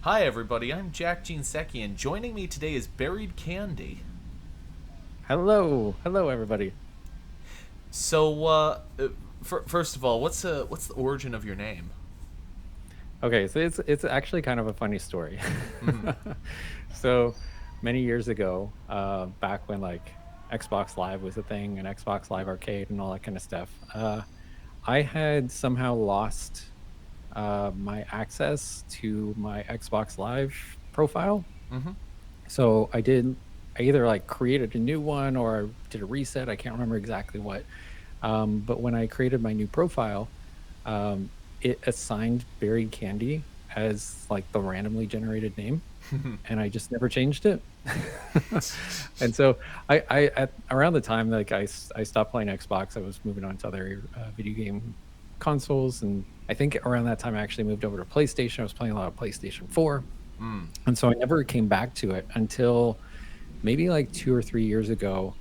Hi everybody, I'm Jack Jinseki, and joining me today is Buried Candy. Hello, everybody. So, first of all, what's the origin of your name? Okay, so it's actually kind of a funny story. Hmm. So many years ago, back when like Xbox Live was a thing and Xbox Live Arcade and all that kind of stuff, I had somehow lost my access to my Xbox Live profile. Hmm. So I either like created a new one or I did a reset. I can't remember exactly what. But when I created my new profile, um, it assigned Buried Candy as like the randomly generated name, and I just never changed it. And so at around the time like I stopped playing Xbox, I was moving on to other video game consoles, and I think around that time I actually moved over to PlayStation. I was playing a lot of PlayStation 4, Mm. and so I never came back to it until maybe like 2 or 3 years ago.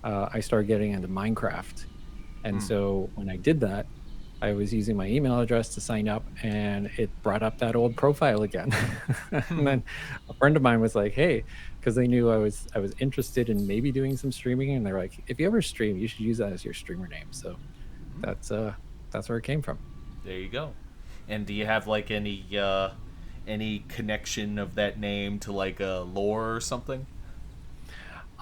I started getting into Minecraft, and Mm. so when I did that, I was using my email address to sign up and it brought up that old profile again. And then a friend of mine was like, "Hey," because they knew I was interested in maybe doing some streaming, and they're like, "If you ever stream, you should use that as your streamer name." So that's uh that's where it came from. There you go. And do you have like any connection of that name to like a lore or something?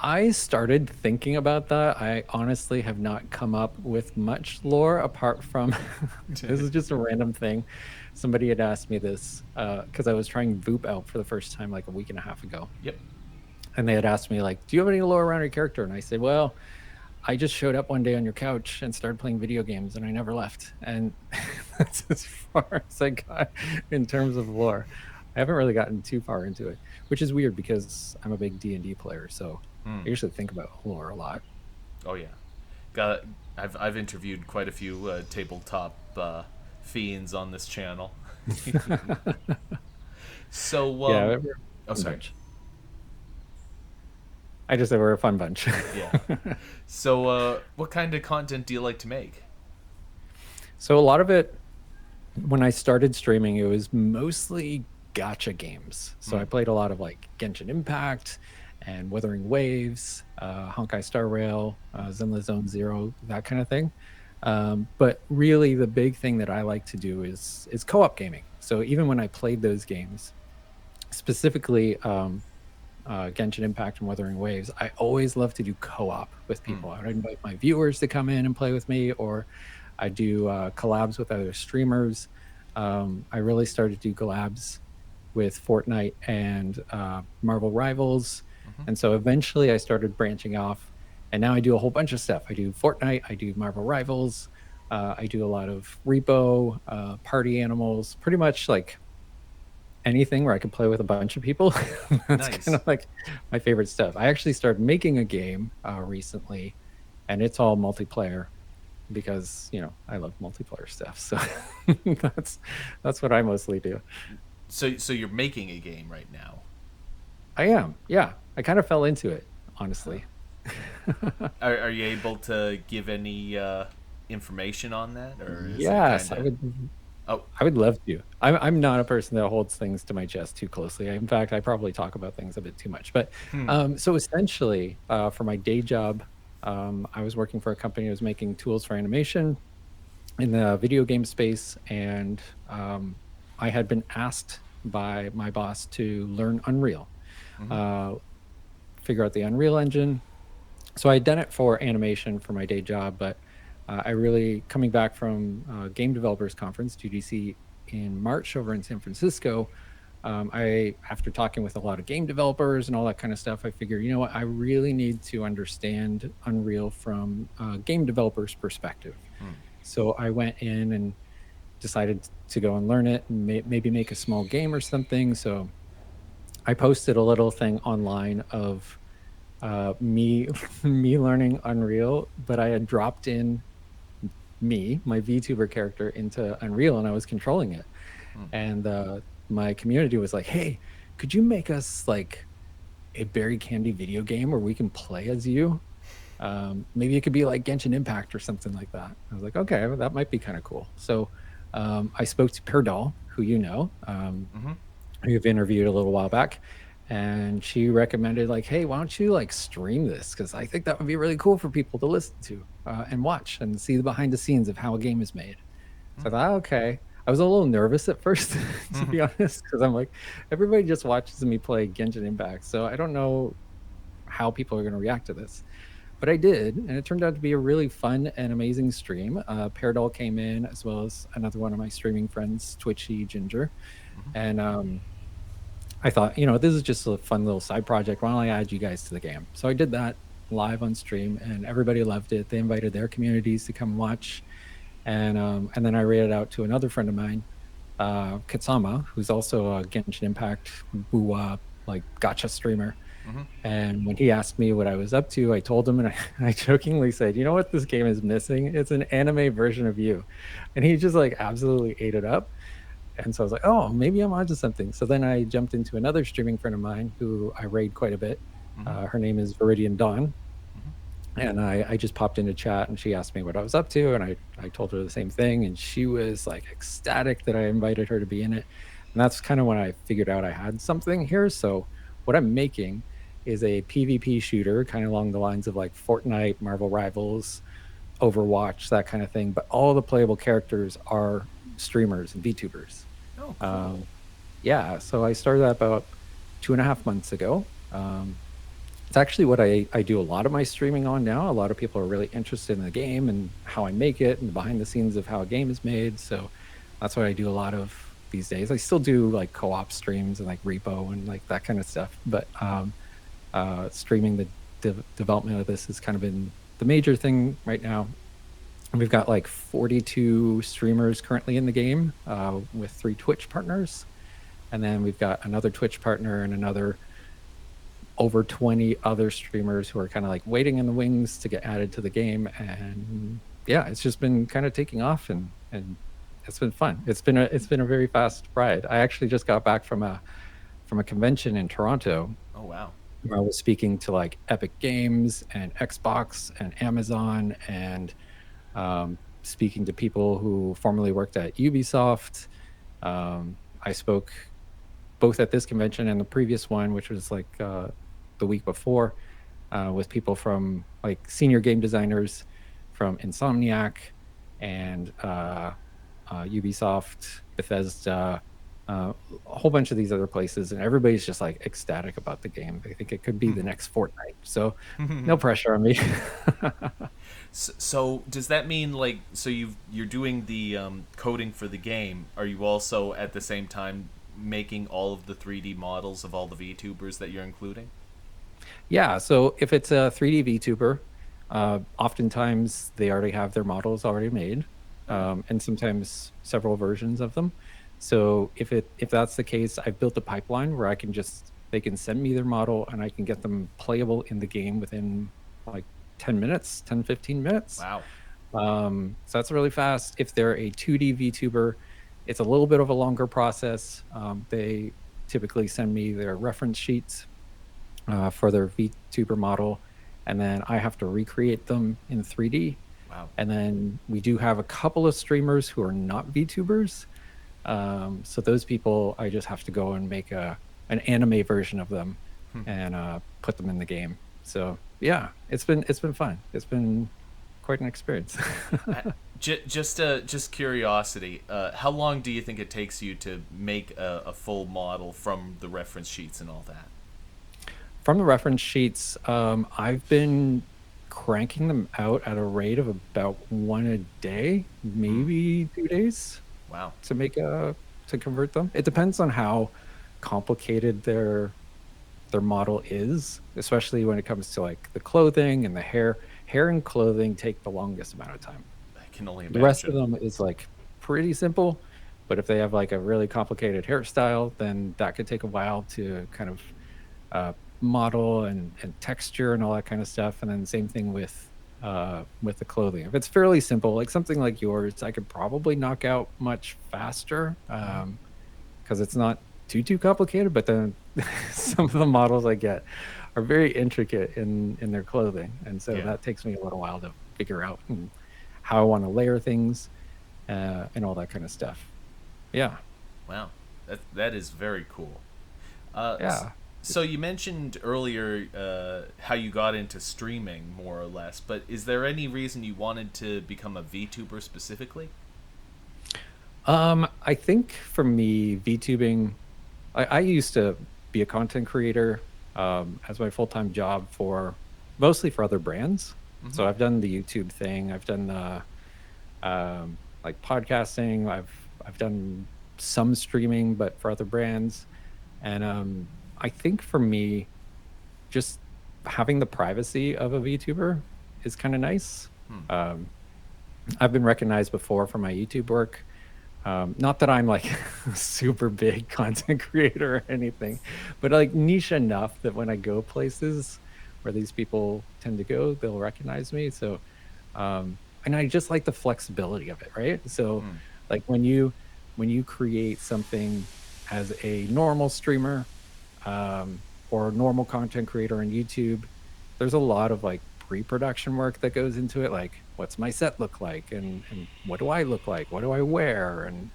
I started thinking about that. I honestly have not come up with much lore apart from this is just a random thing. Somebody had asked me this because I was trying Voop out for the first time like a week and a half ago. Yep. And they had asked me, like, do you have any lore around your character? And I said, well, I just showed up one day on your couch and started playing video games and I never left. And that's as far as I got in terms of lore. I haven't really gotten too far into it, which is weird because I'm a big D&D player. So Mm. I usually think about lore a lot. Oh yeah. Got. I've interviewed quite a few tabletop fiends on this channel. So, Yeah, we're a oh fun sorry. bunch. I just said we're a fun bunch. Yeah. So, what kind of content do you like to make? So a lot of it, when I started streaming, it was mostly gotcha games. So Mm. I played a lot of like Genshin Impact and Wuthering Waves, Honkai Star Rail, Zenless Zone Zero, that kind of thing. But really, the big thing that I like to do is co-op gaming. So even when I played those games, specifically Genshin Impact and Wuthering Waves, I always love to do co-op with Mm. people. I would invite my viewers to come in and play with me, or I do collabs with other streamers. I really started to do collabs with Fortnite and Marvel Rivals, Hmm. and so eventually I started branching off, and now I do a whole bunch of stuff. I do Fortnite, I do Marvel Rivals, I do a lot of Repo, Party Animals, pretty much like anything where I can play with a bunch of people. That's kind Nice. of like my favorite stuff. I actually started making a game recently, and it's all multiplayer because I love multiplayer stuff. So that's that's what I mostly do. So you're making a game right now. I am, yeah. I kind of fell into it, Huh. honestly. Are you able to give any information on that, or is it Yes, kind I of? would. Oh. I would love to. I'm not a person that holds things to my chest too closely. In fact, I probably talk about things a bit too much. But Hmm. so essentially, for my day job, I was working for a company that was making tools for animation in the video game space, and I had been asked by my boss to learn Unreal, Hmm. uh, figure out the Unreal Engine. So I had done it for animation for my day job, but I really coming back from Game Developers Conference (GDC) in March over in San Francisco. I after talking with a lot of game developers and all that kind of stuff, I figured, you know what, I really need to understand Unreal from a game developers perspective. Hmm. So I went in and decided to go and learn it and maybe make a small game or something. So I posted a little thing online of me me learning Unreal, but I had dropped in my VTuber character, into Unreal, and I was controlling it. Hmm. And my community was like, "Hey, could you make us like a Berry Candy video game where we can play as you? Maybe it could be like Genshin Impact or something like that." I was like, "Okay, that might be kind of cool." So I spoke to Perdal, who you know. Hmm. we've interviewed a little while back, and she recommended like, "Hey, why don't you like stream this? Because I think that would be really cool for people to listen to and watch and see the behind the scenes of how a game is made." So I thought, okay. I was a little nervous at first, to be honest, because I'm like, everybody just watches me play Genshin Impact, so I don't know how people are going to react to this. But I did, and it turned out to be a really fun and amazing stream. Peridol came in, as well as another one of my streaming friends, Twitchy Ginger, and I thought, this is just a fun little side project. Why don't I add you guys to the game? So I did that live on stream, and everybody loved it. They invited their communities to come watch, and then I rated out to another friend of mine, Kitsama, who's also a Genshin Impact like gacha streamer. And when he asked me what I was up to, I told him, and I jokingly said, "You know what this game is missing? It's an anime version of you." And he just like absolutely ate it up. And so I was like, "Oh, maybe I'm onto something." So then I jumped into another streaming friend of mine who I raid quite a bit. Her name is Viridian Dawn, and I just popped into chat, and she asked me what I was up to, and I told her the same thing, and she was like ecstatic that I invited her to be in it. And that's kind of when I figured out I had something here. So what I'm making is a PvP shooter, kind of along the lines of like Fortnite, Marvel Rivals, Overwatch, that kind of thing. But all the playable characters are streamers and VTubers. Oh, cool. Um, yeah, so I started that about 2.5 months ago. It's actually what I do a lot of my streaming on now. A lot of people are really interested in the game and how I make it and the behind the scenes of how a game is made. So that's what I do a lot of these days. I still do like co-op streams and like repo and like that kind of stuff. But streaming the development of this has kind of been the major thing right now. And we've got like 42 streamers currently in the game with 3 Twitch partners. And then we've got another Twitch partner and another over 20 other streamers who are kind of like waiting in the wings to get added to the game. And yeah, it's just been kind of taking off, and it's been fun. It's been a very fast ride. I actually just got back from a convention in Toronto. Oh, wow. Where I was speaking to like Epic Games and Xbox and Amazon, and speaking to people who formerly worked at Ubisoft. I spoke both at this convention and the previous one, which was like the week before, with people from like senior game designers from Insomniac and Ubisoft, Bethesda, a whole bunch of these other places, and everybody's just like ecstatic about the game. They think it could be the next Fortnite. So no pressure on me. So does that mean like you're doing the coding for the game? Are you also at the same time making all of the 3D models of all the VTubers that you're including? Yeah, so if it's a 3D VTuber, oftentimes they already have their models already made, and sometimes several versions of them. So if that's the case, I've built a pipeline where they can send me their model, and I can get them playable in the game within like 10 minutes, 10, 15 minutes. Wow. So that's really fast. If they're a 2D VTuber, it's a little bit of a longer process. They typically send me their reference sheets for their VTuber model, and then I have to recreate them in 3D. Wow. And then we do have a couple of streamers who are not VTubers. So those people, I just have to go and make an anime version of them and put them in the game. So yeah, it's been fun. It's been quite an experience. Just curiosity. How long do you think it takes you to make a full model from the reference sheets and all that? From the reference sheets, I've been cranking them out at a rate of about 1 a day, maybe 2 days. Wow. To convert them. It depends on how complicated their model is, especially when it comes to like the clothing and the hair. Hair and clothing take the longest amount of time. I can only imagine. The rest of them is like pretty simple, but if they have like a really complicated hairstyle, then that could take a while to kind of model and texture and all that kind of stuff. And then same thing with the clothing. If it's fairly simple, like something like yours, I could probably knock out much faster because it's not too complicated. But then some of the models I get are very intricate in their clothing, and so that takes me a little while to figure out how I want to layer things and all that kind of stuff. Yeah. Wow. That is very cool. Uh, s- Yeah. so you mentioned earlier how you got into streaming, more or less. But is there any reason you wanted to become a VTuber specifically? I think for me, VTubing, I used to be a content creator as my full-time job for mostly for other brands. Mm-hmm. So I've done the YouTube thing, I've done the like podcasting, I've done some streaming, but for other brands. And I think for me, just having the privacy of a VTuber is kind of nice. Hmm. Um, I've been recognized before for my YouTube work. Not that I'm like a super big content creator or anything, but like niche enough that when I go places where these people tend to go, they'll recognize me. So, and I just like the flexibility of it, right? So, Hmm. like when you create something as a normal streamer, or normal content creator on YouTube, there's a lot of like pre-production work that goes into it. Like, what's my set look like, and what do I look like? What do I wear? And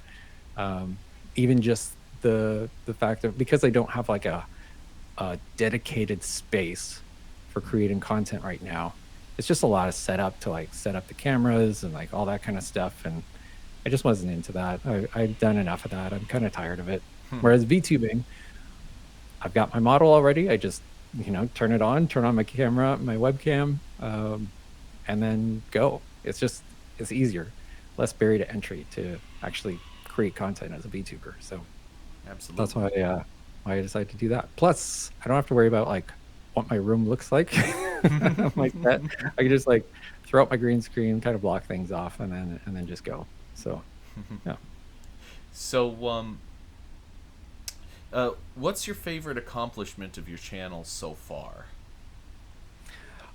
um, even just the fact of because I don't have like a dedicated space for creating content right now. It's just a lot of setup to like set up the cameras and like all that kind of stuff. And I just wasn't into that. I've done enough of that. I'm kind of tired of it. Hmm. Whereas VTubing, I've got my model already. I just, turn on my camera, my webcam, and then go. It's just, it's easier, less barrier to entry to actually create content as a VTuber. So that's Absolutely. why I decided to do that. Plus, I don't have to worry about like what my room looks like. My set, I can just like throw up my green screen, kind of block things off, and then just go. So yeah. So, what's your favorite accomplishment of your channel so far?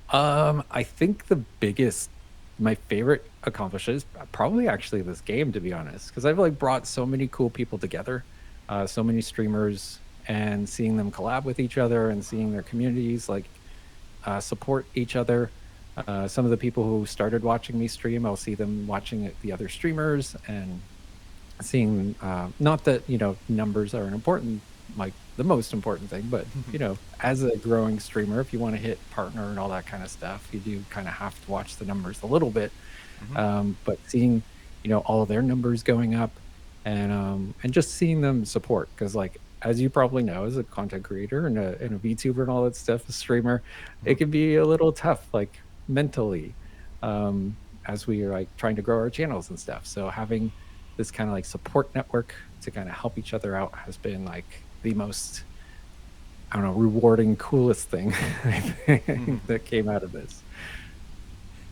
I think my favorite accomplishment is probably actually this game, to be honest, because I've like brought so many cool people together, so many streamers, and seeing them collab with each other and seeing their communities like support each other. Some of the people who started watching me stream, I'll see them watching the other streamers and seeing not that numbers are an important like the most important thing, but as a growing streamer, if you want to hit partner and all that kind of stuff, you do kind of have to watch the numbers a little bit. Mm-hmm. But seeing all of their numbers going up, and just seeing them support, because like as you probably know, as a content creator and a VTuber and all that stuff, a streamer, it can be a little tough like mentally, um as we are like trying to grow our channels and stuff. So having this kind of like support network to kind of help each other out has been like the most, I don't know, rewarding, coolest thing I think that came out of this.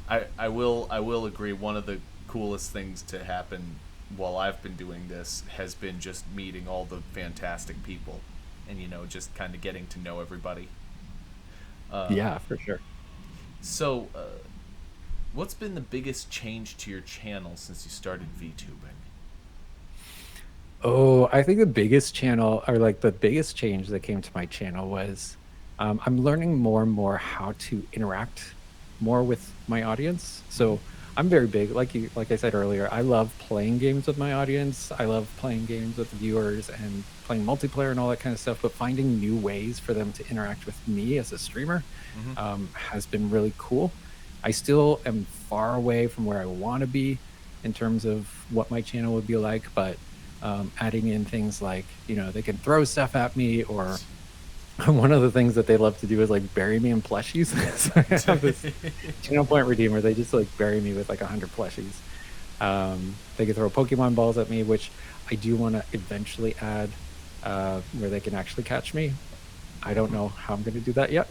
I will agree. One of the coolest things to happen while I've been doing this has been just meeting all the fantastic people, and just kind of getting to know everybody. Yeah, for sure. So, what's been the biggest change to your channel since you started VTubing? Oh, I think the biggest channel or like the biggest change that came to my channel was I'm learning more and more how to interact more with my audience. So I'm very big, like I said earlier, I love playing games with my audience. I love playing games with the viewers and playing multiplayer and all that kind of stuff, but finding new ways for them to interact with me as a streamer Mm-hmm. has been really cool. I still am far away from where I want to be in terms of what my channel would be like, but adding in things like they can throw stuff at me, or one of the things that they love to do is like bury me in plushies. So I have this channel point redeemer. They just like bury me with like 100 plushies. They can throw Pokemon balls at me, which I do want to eventually add, where they can actually catch me. I don't know how I'm going to do that yet,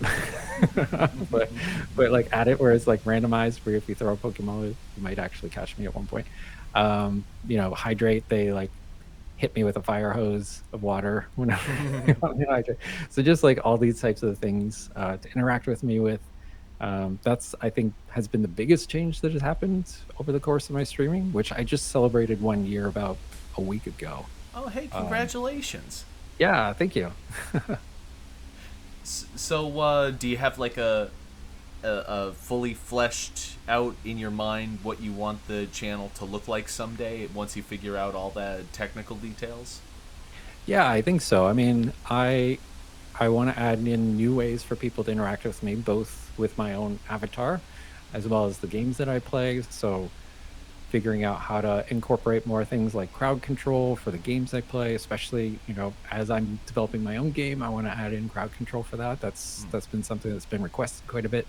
but like add it where it's like randomized, where if you throw a Pokemon, you might actually catch me at one point. Hydrate. They like hit me with a fire hose of water whenever I want to hydrate. So just like all these types of things to interact with me with. That's, I think, has been the biggest change that has happened over the course of my streaming, which I just celebrated 1 year about a week ago. Oh, hey, Um, congratulations! yeah, thank you. So, do you have like a fully fleshed out in your mind what you want the channel to look like someday once you figure out all the technical details? Yeah, I think so. I mean, I want to add in new ways for people to interact with me, both with my own avatar as well as the games that I play. So figuring out how to incorporate more things like crowd control for the games I play, especially, as I'm developing my own game, I want to add in crowd control for that. That's been something that's been requested quite a bit,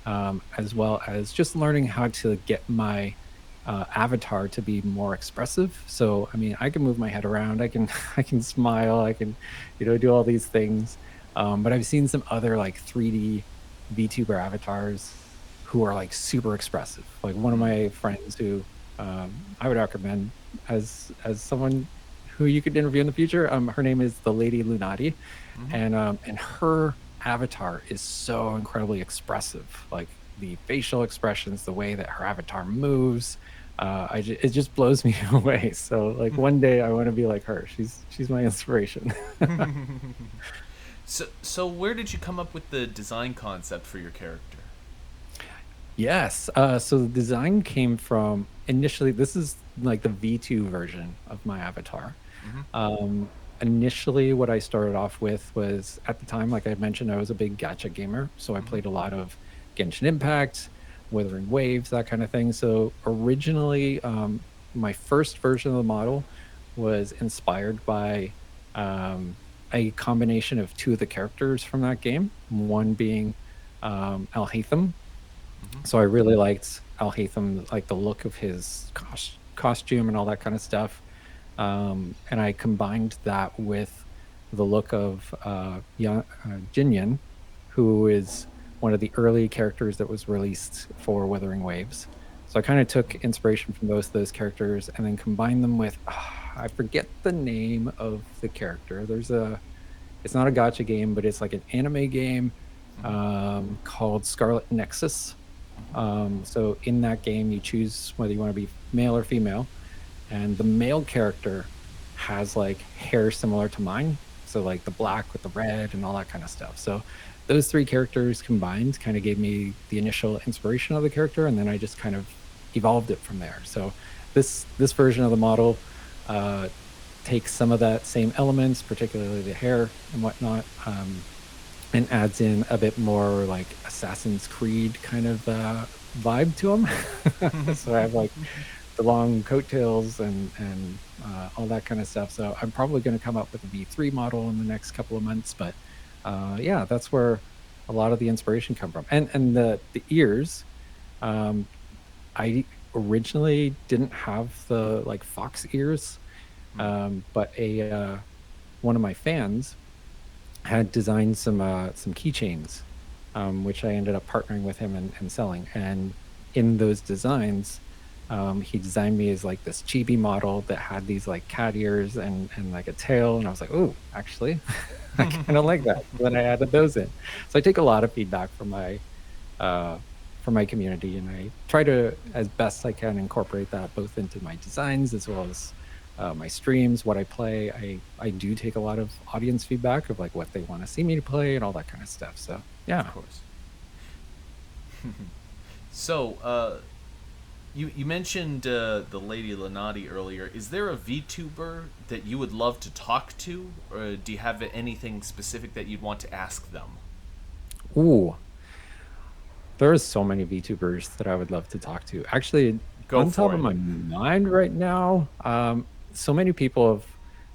as well as just learning how to get my avatar to be more expressive. So, I mean, I can move my head around, I can I can smile, I can, do all these things. But I've seen some other like 3D VTuber avatars who are like super expressive. Like one of Mm. my friends who I would recommend as someone who you could interview in the future. Her name is the Lady Lunati, Mm-hmm. and her avatar is so incredibly expressive. Like the facial expressions, the way that her avatar moves, it just blows me away. So like one day I want to be like her. She's my inspiration. So where did you come up with the design concept for your character? Yes. So the design came from initially, this is like the V2 version of my avatar. Mm-hmm. Um, Initially, what I started off with was at the time, like I mentioned, I was a big gacha gamer. So I Mm-hmm. played a lot of Genshin Impact, Wuthering Waves, that kind of thing. So originally, my first version of the model was inspired by a combination of two of the characters from that game, one being Alhaitham. Mm-hmm. So I really liked Alhaitham, like the look of his costume and all that kind of stuff. And I combined that with the look of Jinyan, who is one of the early characters that was released for Wuthering Waves. So I kind of took inspiration from those characters and then combined them with I forget the name of the character. It's not a gotcha game, but it's like an anime game Mm-hmm. called Scarlet Nexus. So in that game, you choose whether you want to be male or female, and the male character has like hair similar to mine. So like the black with the red and all that kind of stuff. So those three characters combined kind of gave me the initial inspiration of the character, and then I just kind of evolved it from there. So this version of the model uh, takes some of that same elements, particularly the hair and whatnot, and adds in a bit more like Assassin's Creed kind of vibe to them. So I have like the long coattails and all that kind of stuff. So I'm probably going to come up with a V3 model in the next couple of months. But yeah, that's where a lot of the inspiration come from. And the ears, um, I originally didn't have the like fox ears, Mm. but a one of my fans had designed some keychains, which I ended up partnering with him and selling. And in those designs, he designed me as like this chibi model that had these like cat ears and like a tail. And I was like, oh, actually, I kind of like that. So then I added those in. So I take a lot of feedback uh, from my community, and I try to, as best I can, incorporate that both into my designs as well as my streams, what I play. I do take a lot of audience feedback of like what they want to see me to play and all that kind of stuff. So Of yeah. course. So, you mentioned the Lady Lenati earlier. Is there a VTuber that you would love to talk to, or do you have anything specific that you'd want to ask them? Ooh, there's so many VTubers that I would love to talk to. Actually, Go on top for of it. my mind right now, so many people have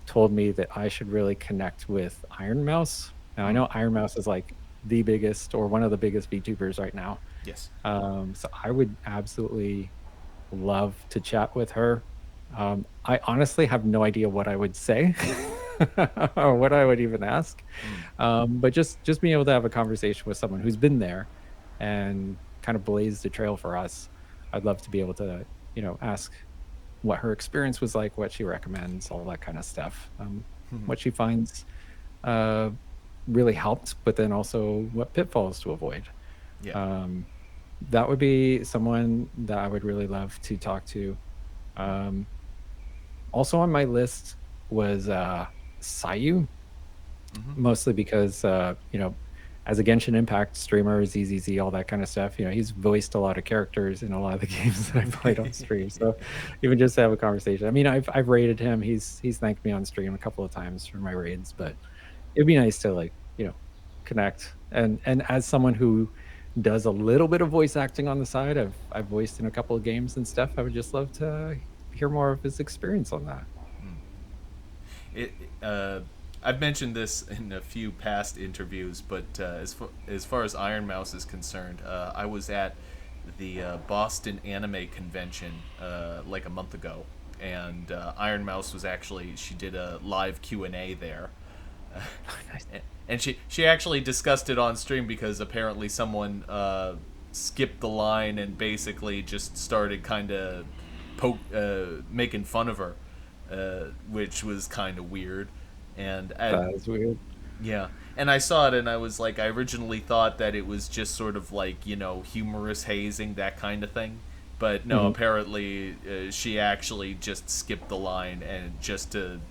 told me that I should really connect with Iron Mouse. Now I Mm. know Iron Mouse is like the biggest or one of the biggest VTubers right now. Yes. So I would absolutely love to chat with her. I honestly have no idea what I would say or what I would even ask. Mm. But just being able to have a conversation with someone who's been there and kind of blazed a trail for us, I'd love to be able to, ask what her experience was like, what she recommends, all that kind of stuff. What she finds uh, really helped, but then also what pitfalls to avoid. Yeah. Um, that would be someone that I would really love to talk to. Um, Also on my list was Sayu, Mm-hmm. mostly because as a Genshin Impact streamer, ZZZ, all that kind of stuff. He's voiced a lot of characters in a lot of the games that I played on stream. So even just to have a conversation. I mean, I've raided him. He's thanked me on stream a couple of times for my raids, but it'd be nice to connect. And as someone who does a little bit of voice acting on the side, I've voiced in a couple of games and stuff. I would just love to hear more of his experience on that. It, I've mentioned this in a few past interviews, but as far as Iron Mouse is concerned, I was at the Boston Anime Convention like a month ago, and Iron Mouse was actually, she did a live Q&A there. Nice. And she actually discussed it on stream because apparently someone skipped the line and basically just started kind of making fun of her, which was kind of weird. And That is weird. yeah, and I saw it and I was like, I originally thought that it was just sort of like, humorous hazing, that kind of thing. But no, Mhm. apparently she actually just skipped the line and just to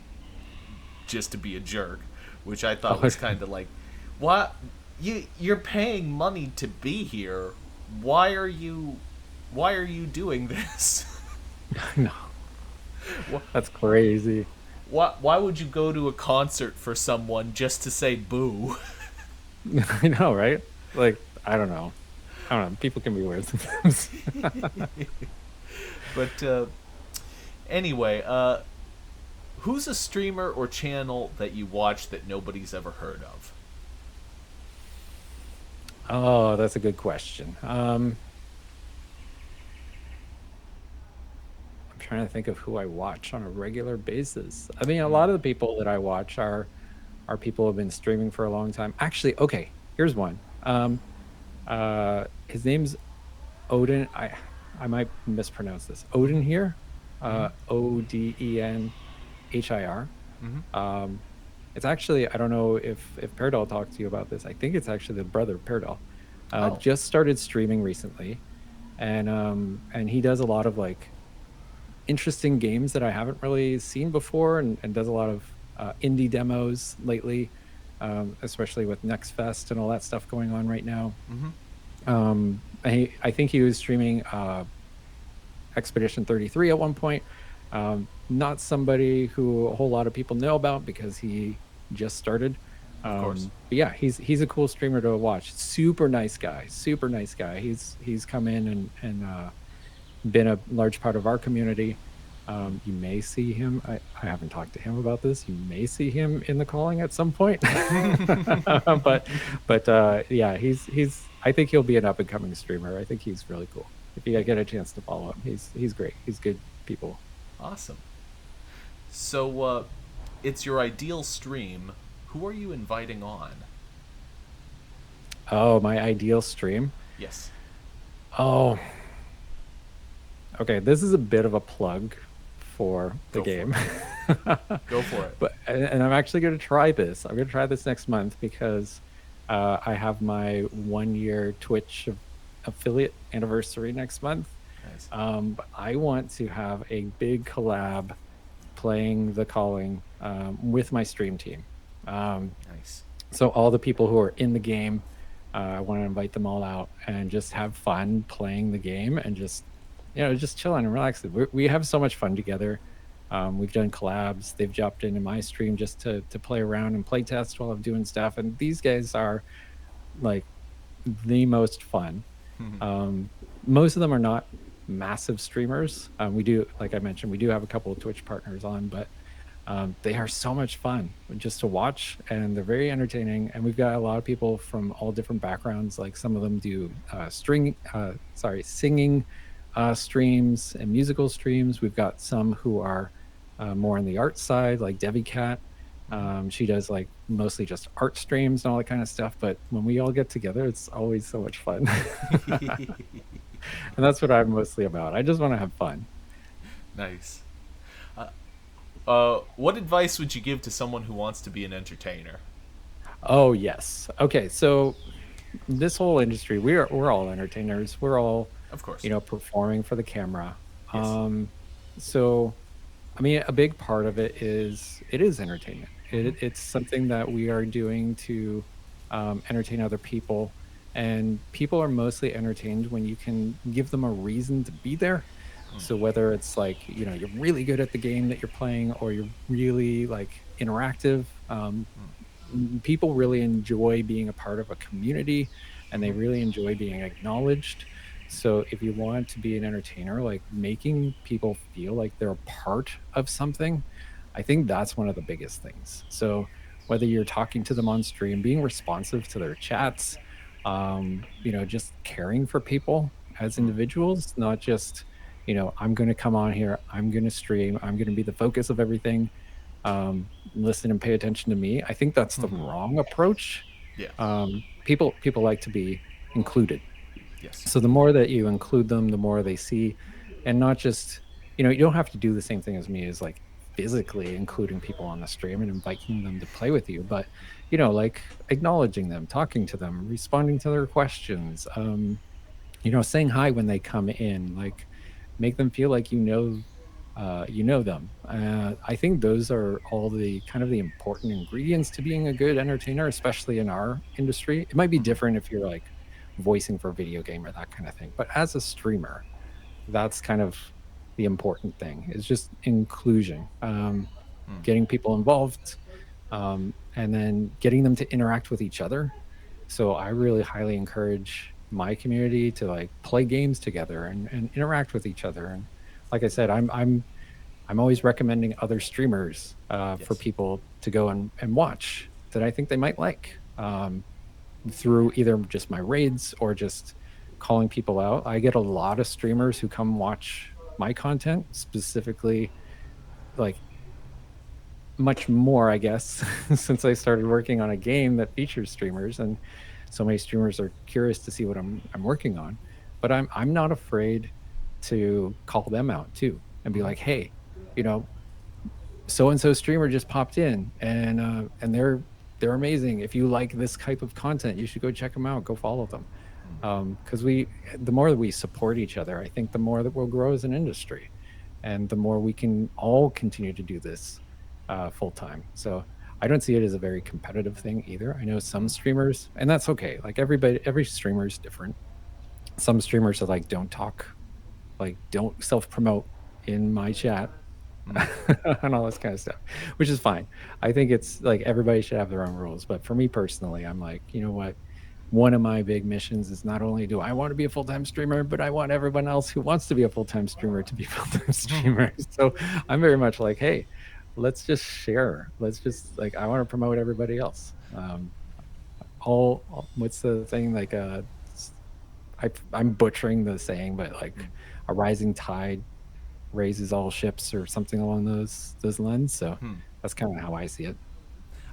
be a jerk, which I thought Oh, was kind of like, what, you're paying money to be here. Why are you doing this? no, that's crazy. Why would you go to a concert for someone just to say boo? I know, right? Like, I don't know. People can be weird sometimes. But anyway, who's a streamer or channel that you watch that nobody's ever heard of? Oh, that's a good question. I'm trying to think of who I watch on a regular basis. I mean, a lot of the people that I watch are people who have been streaming for a long time. Actually, okay, here's one. His name's Odin. I might mispronounce this. Odin here. Odenhir. It's actually, I don't know if Peridol talked to you about this. I think it's actually the brother of Peridol. Oh. Just started streaming recently, and he does a lot of like interesting games that I haven't really seen before, and does a lot of indie demos lately, especially with Next Fest and all that stuff going on right now. I think he was streaming Expedition 33 at one point. Not somebody who a whole lot of people know about because he just started. Of course. But yeah, he's a cool streamer to watch. Super nice guy. Super nice guy. He's come in and been a large part of our community. You may see him. I haven't talked to him about this. You may see him in the calling at some point. but yeah, he's. I think he'll be an up and coming streamer. I think he's really cool. If you get a chance to follow him, he's great. He's good people. Awesome. So, it's your ideal stream. Who are you inviting on? Oh, my ideal stream. Yes. Oh, okay. This is a bit of a plug for the Go for game. Go for it. But and I'm actually going to try this. I'm going to try this next month because I have my 1 year Twitch affiliate anniversary next month. Nice. But I want to have a big collab playing the calling with my stream team. Nice. So all the people who are in the game, I want to invite them all out and just have fun playing the game and just chilling and relaxing. We have so much fun together. We've done collabs. They've jumped into my stream just to play around and play test while I'm doing stuff. And these guys are like the most fun. Most of them are not massive streamers. We do, like I mentioned, we do have a couple of Twitch partners on, but they are so much fun just to watch, and they're very entertaining. And we've got a lot of people from all different backgrounds. Like some of them do singing streams and musical streams. We've got some who are more on the art side, like Debbie Cat. She does like mostly just art streams and all that kind of stuff. But when we all get together, it's always so much fun. And that's what I'm mostly about. I just want to have fun. Nice. What advice would you give to someone who wants to be an entertainer? Oh yes. Okay, so this whole industry, we're all entertainers. We're all, Of course. performing for the camera. Yes. So I mean, a big part of it is entertainment. It's something that we are doing to entertain other people. And people are mostly entertained when you can give them a reason to be there. So whether it's like, you're really good at the game that you're playing, or you're really like interactive, people really enjoy being a part of a community, and they Mm-hmm. really enjoy being acknowledged. So if you want to be an entertainer, like making people feel like they're a part of something, I think that's one of the biggest things. So whether you're talking to them on stream, being responsive to their chats, just caring for people as individuals, not just, I'm going to come on here, I'm going to stream, I'm going to be the focus of everything, listen and pay attention to me. I think that's the Mm-hmm. wrong approach. Yeah. People like to be included. Yes. So the more that you include them, the more they see, and not just, you don't have to do the same thing as me, as like physically including people on the stream and inviting them to play with you, but like acknowledging them, talking to them, responding to their questions, saying hi when they come in, like make them feel like them. I think those are all the kind of the important ingredients to being a good entertainer, especially in our industry. It might be Mm-hmm. different if you're like voicing for a video game or that kind of thing, but as a streamer, that's kind of the important thing, is just inclusion, getting people involved, and then getting them to interact with each other. So I really highly encourage my community to like play games together and interact with each other. And like I said, I'm always recommending other streamers, for Yes. people to go and watch, that I think they might like, through either just my raids or just calling people out. I get a lot of streamers who come watch my content, specifically, like much more, I guess, since I started working on a game that features streamers, and so many streamers are curious to see what I'm working on. But I'm not afraid to call them out too and be Mm-hmm. like, hey, you know, so and so streamer just popped in, and they're amazing. If you like this type of content, you should go check them out, go follow them. Because the more that we support each other, I think the more that we'll grow as an industry, and the more we can all continue to do this, full time. So I don't see it as a very competitive thing either. I know some streamers, and that's okay. Like every streamer is different. Some streamers are like, don't talk, like don't self promote in my chat, and all this kind of stuff, which is fine. I think it's like everybody should have their own rules. But for me personally, I'm like, you know what? One of my big missions is, not only do I want to be a full time streamer, but I want everyone else who wants to be a full time streamer to be full time streamers. So I'm very much like, hey, let's just share. Let's just like, I want to promote everybody else. What's the thing, like, I'm butchering the saying, but like a rising tide raises all ships, or something along those lines. So that's kind of how I see it.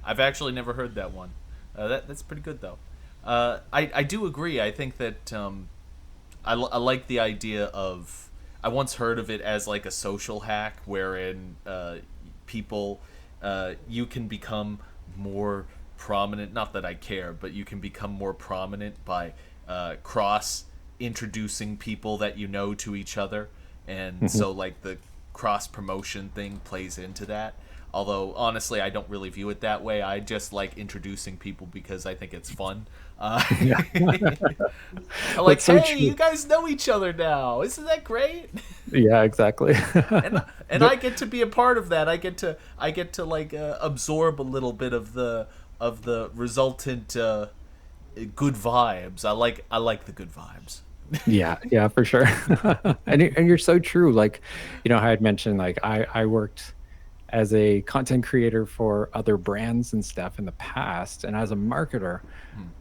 I've actually never heard that one. That's pretty good though. I do agree. I think that I like the idea of. I once heard of it as like a social hack, wherein people you can become more prominent. Not that I care, but you can become more prominent by cross introducing people that you know to each other, and Mhm. so like the cross promotion thing plays into that. Although honestly, I don't really view it that way. I just like introducing people because I think it's fun. Yeah. I'm Well, like, it's so hey, true. you guys know each other now. Isn't that great? Yeah, exactly. and and But I get to be a part of that. I get to like absorb a little bit of the resultant good vibes. I like the good vibes. yeah, yeah, for sure. And you're so true. Like, how I had mentioned, like I worked as a content creator for other brands and stuff in the past, and as a marketer,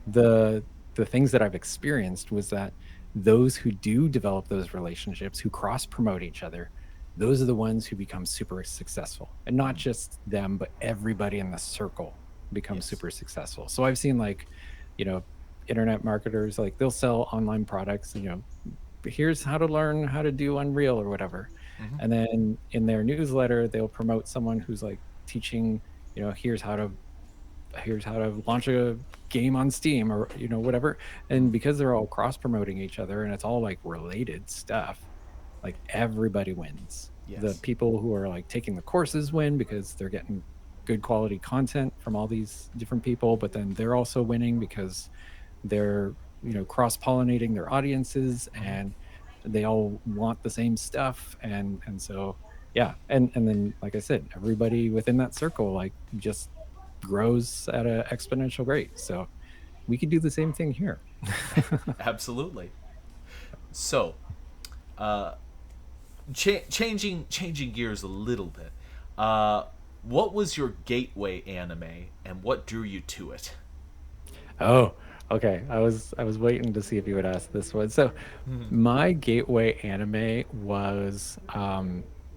the the things that I've experienced was that those who do develop those relationships, who cross promote each other, those are the ones who become super successful. And not just them, but everybody in the circle becomes Yes. super successful. So I've seen, like, you know, internet marketers, like they'll sell online products, here's how to learn how to do Unreal or whatever. And then in their newsletter, they'll promote someone who's like teaching, here's how to launch a game on Steam, or whatever. And because they're all cross promoting each other, and it's all like related stuff, like everybody wins. The Yes. people who are like taking the courses win, because they're getting good quality content from all these different people, but then they're also winning because they're, cross pollinating their audiences, Mhm. and they all want the same stuff. And so, yeah. And then, like I said, everybody within that circle, like, just grows at an exponential rate. So we could do the same thing here. Absolutely. So, uh, changing gears a little bit. Uh, what was your gateway anime, and what drew you to it? Oh, okay. I was waiting to see if you would ask this one. So Mhm. my gateway anime was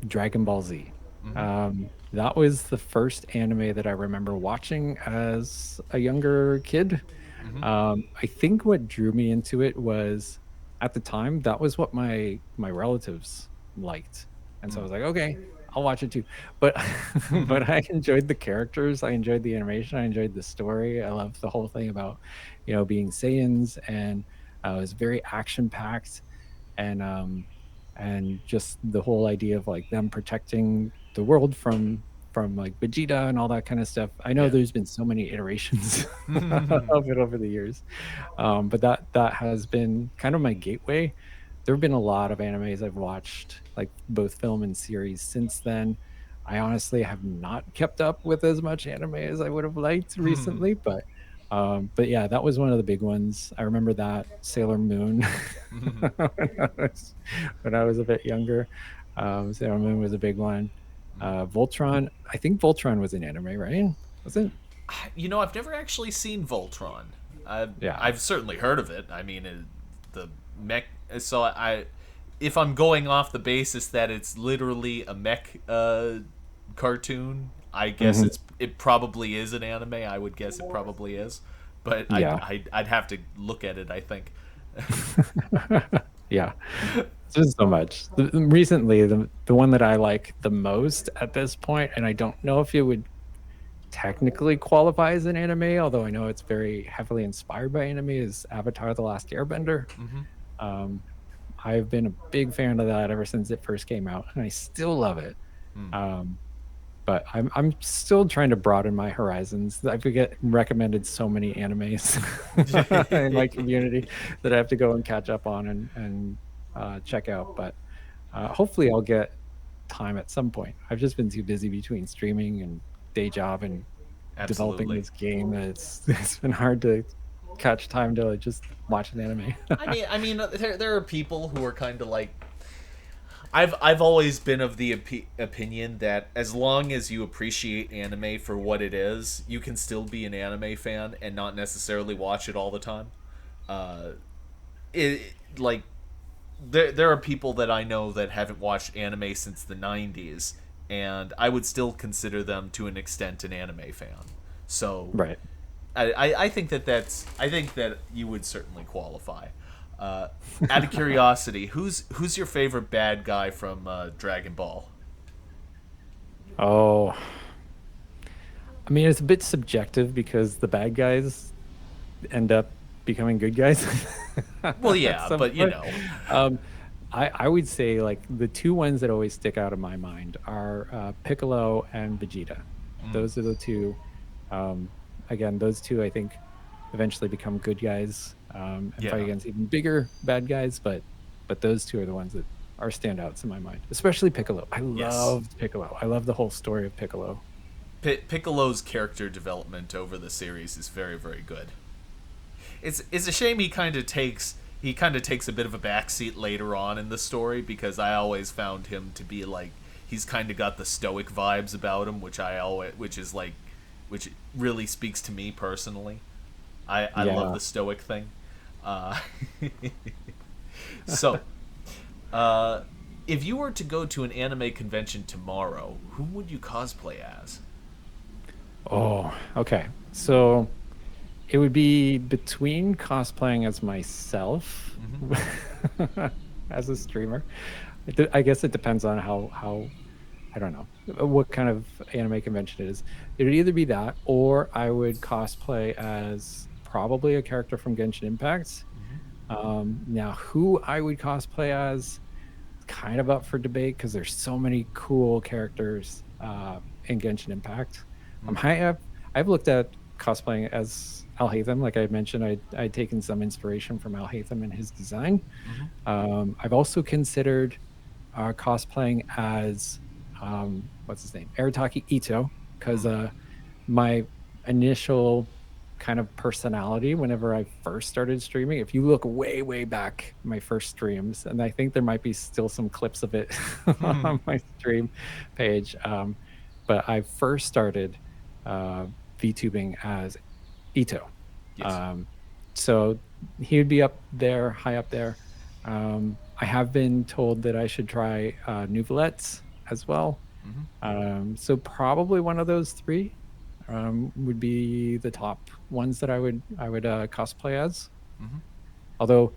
Dragon Ball Z. Mhm. That was the first anime that I remember watching as a younger kid. Mhm. I think what drew me into it was, at the time, that was what my relatives liked. And so I was like, okay, I'll watch it too. But Mhm. but I enjoyed the characters, I enjoyed the animation, I enjoyed the story. I loved the whole thing about, being Saiyans, and it was very action packed, and just the whole idea of like them protecting the world from like Vegeta and all that kind of stuff. I know Yeah. there's been so many iterations Mhm. of it over the years, but that has been kind of my gateway. There have been a lot of animes I've watched, like both film and series, since then. I honestly have not kept up with as much anime as I would have liked recently, but yeah, that was one of the big ones. I remember that Sailor Moon when I was a bit younger. Sailor Moon was a big one. Voltron, I think Voltron was an anime, right? Wasn't? I've never actually seen Voltron. I've Yeah. I've certainly heard of it. I mean, the mech. So if I'm going off the basis that it's literally a mech cartoon, I guess Mhm. it probably is an anime. I would guess it probably is, but Yeah. I'd have to look at it, I think. Yeah. Just so much. Recently, the one that I like the most at this point, and I don't know if it would technically qualify as an anime, although I know it's very heavily inspired by anime, is Avatar: The Last Airbender. Hmm. Um, I've been a big fan of that ever since it first came out, and I still love it. Um, but I'm still trying to broaden my horizons. I get recommended so many animes in my community that I have to go and catch up on and check out. But hopefully, I'll get time at some point. I've just been too busy between streaming and day job and developing Absolutely. this game that it's been hard to catch time to just watch an anime. I mean, there are people who are kind of like I've always been of the opinion that as long as you appreciate anime for what it is, you can still be an anime fan and not necessarily watch it all the time. Uh, like there are people that I know that haven't watched anime since the '90s, and I would still consider them to an extent an anime fan. So Right. I think I think that you would certainly qualify. Uh, Out of curiosity, who's your favorite bad guy from Dragon Ball? Oh, I mean, it's a bit subjective because the bad guys end up becoming good guys Well, at yeah, some but you point. know. Um, I would say like the two ones that always stick out in my mind are Piccolo and Vegeta. Mm, Those are the two. Um, Again, those two I think eventually become good guys, and fight yeah. against even bigger bad guys. But those two are the ones that are standouts in my mind, especially Piccolo. I Yes. loved Piccolo. I love the whole story of Piccolo. Piccolo's character development over the series is very very good. It's a shame he kind of takes a bit of a backseat later on in the story because I always found him to be like he's kind of got the stoic vibes about him, which really speaks to me personally. I love Yeah. the stoic thing. Uh, so, uh, if you were to go to an anime convention tomorrow, who would you cosplay as? Oh, okay. So it would be between cosplaying as myself Hmm. as a streamer. I guess it depends on how I don't know what kind of anime convention it is. It would either be that, or I would cosplay as probably a character from Genshin Impact. Now, who I would cosplay as, kind of up for debate because there's so many cool characters in Genshin Impact. Mm. I've looked at cosplaying as Al Hatham. Like I mentioned, I'd taken some inspiration from Al Hatham and his design. Mm-hmm. I've also considered cosplaying as what's his name, Arataki Ito, because Mm. my initial kind of personality whenever I first started streaming, if you look way back my first streams, and I think there might be still some clips of it on my stream page, but I first started uh, VTubing as Ito. Yes. Um, so he would be up there, high up there. I have been told that I should try Nouvelettes as well. Mm-hmm. So probably one of those three would be the top ones that I would cosplay as. Mm-hmm. Although,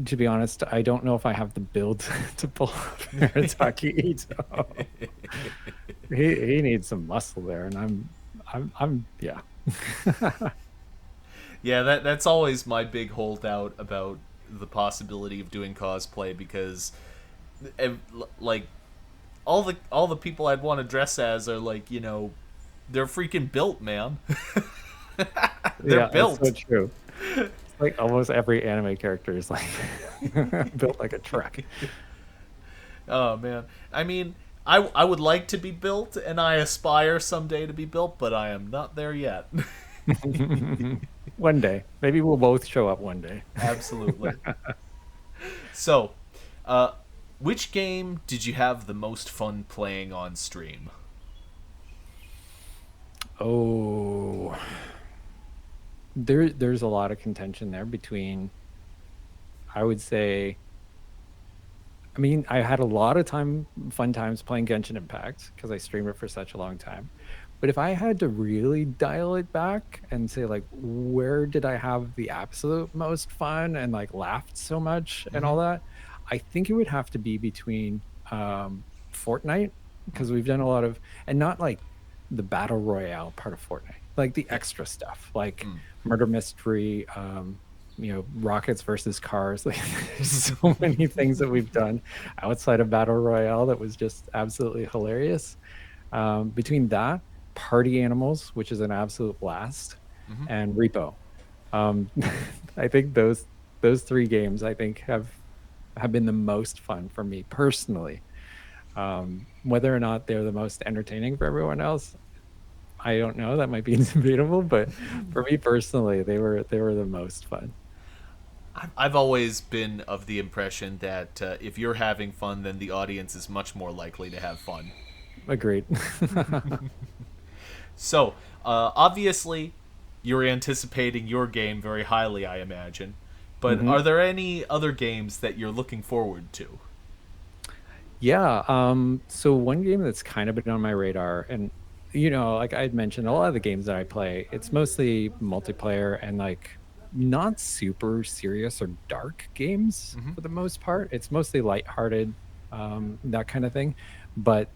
to be honest, I don't know if I have the build to pull off Arataki Ito. He needs some muscle there, and I'm yeah. Yeah, that's always my big holdout about the possibility of doing cosplay, because like all the people I'd want to dress as are like, they're freaking built, man. They're Yeah, it's so built. true. It's like almost every anime character is like built like a truck. Oh man. I mean, I would like to be built, and I aspire someday to be built, but I am not there yet. One day. Maybe we'll both show up one day. Absolutely. So, uh, which game did you have the most fun playing on stream? Oh, there's a lot of contention there between, I would say, I mean, I had a lot of fun times playing Genshin Impact because I streamed it for such a long time. But if I had to really dial it back and say, like, where did I have the absolute most fun and like laughed so much and Mm-hmm. all that, I think it would have to be between Fortnite, Mm. because we've done a lot of, and not like the battle royale part of Fortnite, like the Yes. extra stuff, like Mm. murder mystery, rockets versus cars. Like there's so many things that we've done outside of battle royale that was just absolutely hilarious. Between that, party animals, which is an absolute blast, Mm-hmm. and repo. um, I think those three games I think have been the most fun for me personally. Whether or not they're the most entertaining for everyone else, I don't know. That might be debatable, but for me personally, they were the most fun. I've always been of the impression that if you're having fun, then the audience is much more likely to have fun. Agreed. So, obviously, you're anticipating your game very highly, I imagine. But Hmm. are there any other games that you're looking forward to? Yeah. So one game that's kind of been on my radar, and like I had mentioned, a lot of the games that I play, it's mostly multiplayer and like not super serious or dark games Mm-hmm. for the most part. It's mostly lighthearted, that kind of thing. But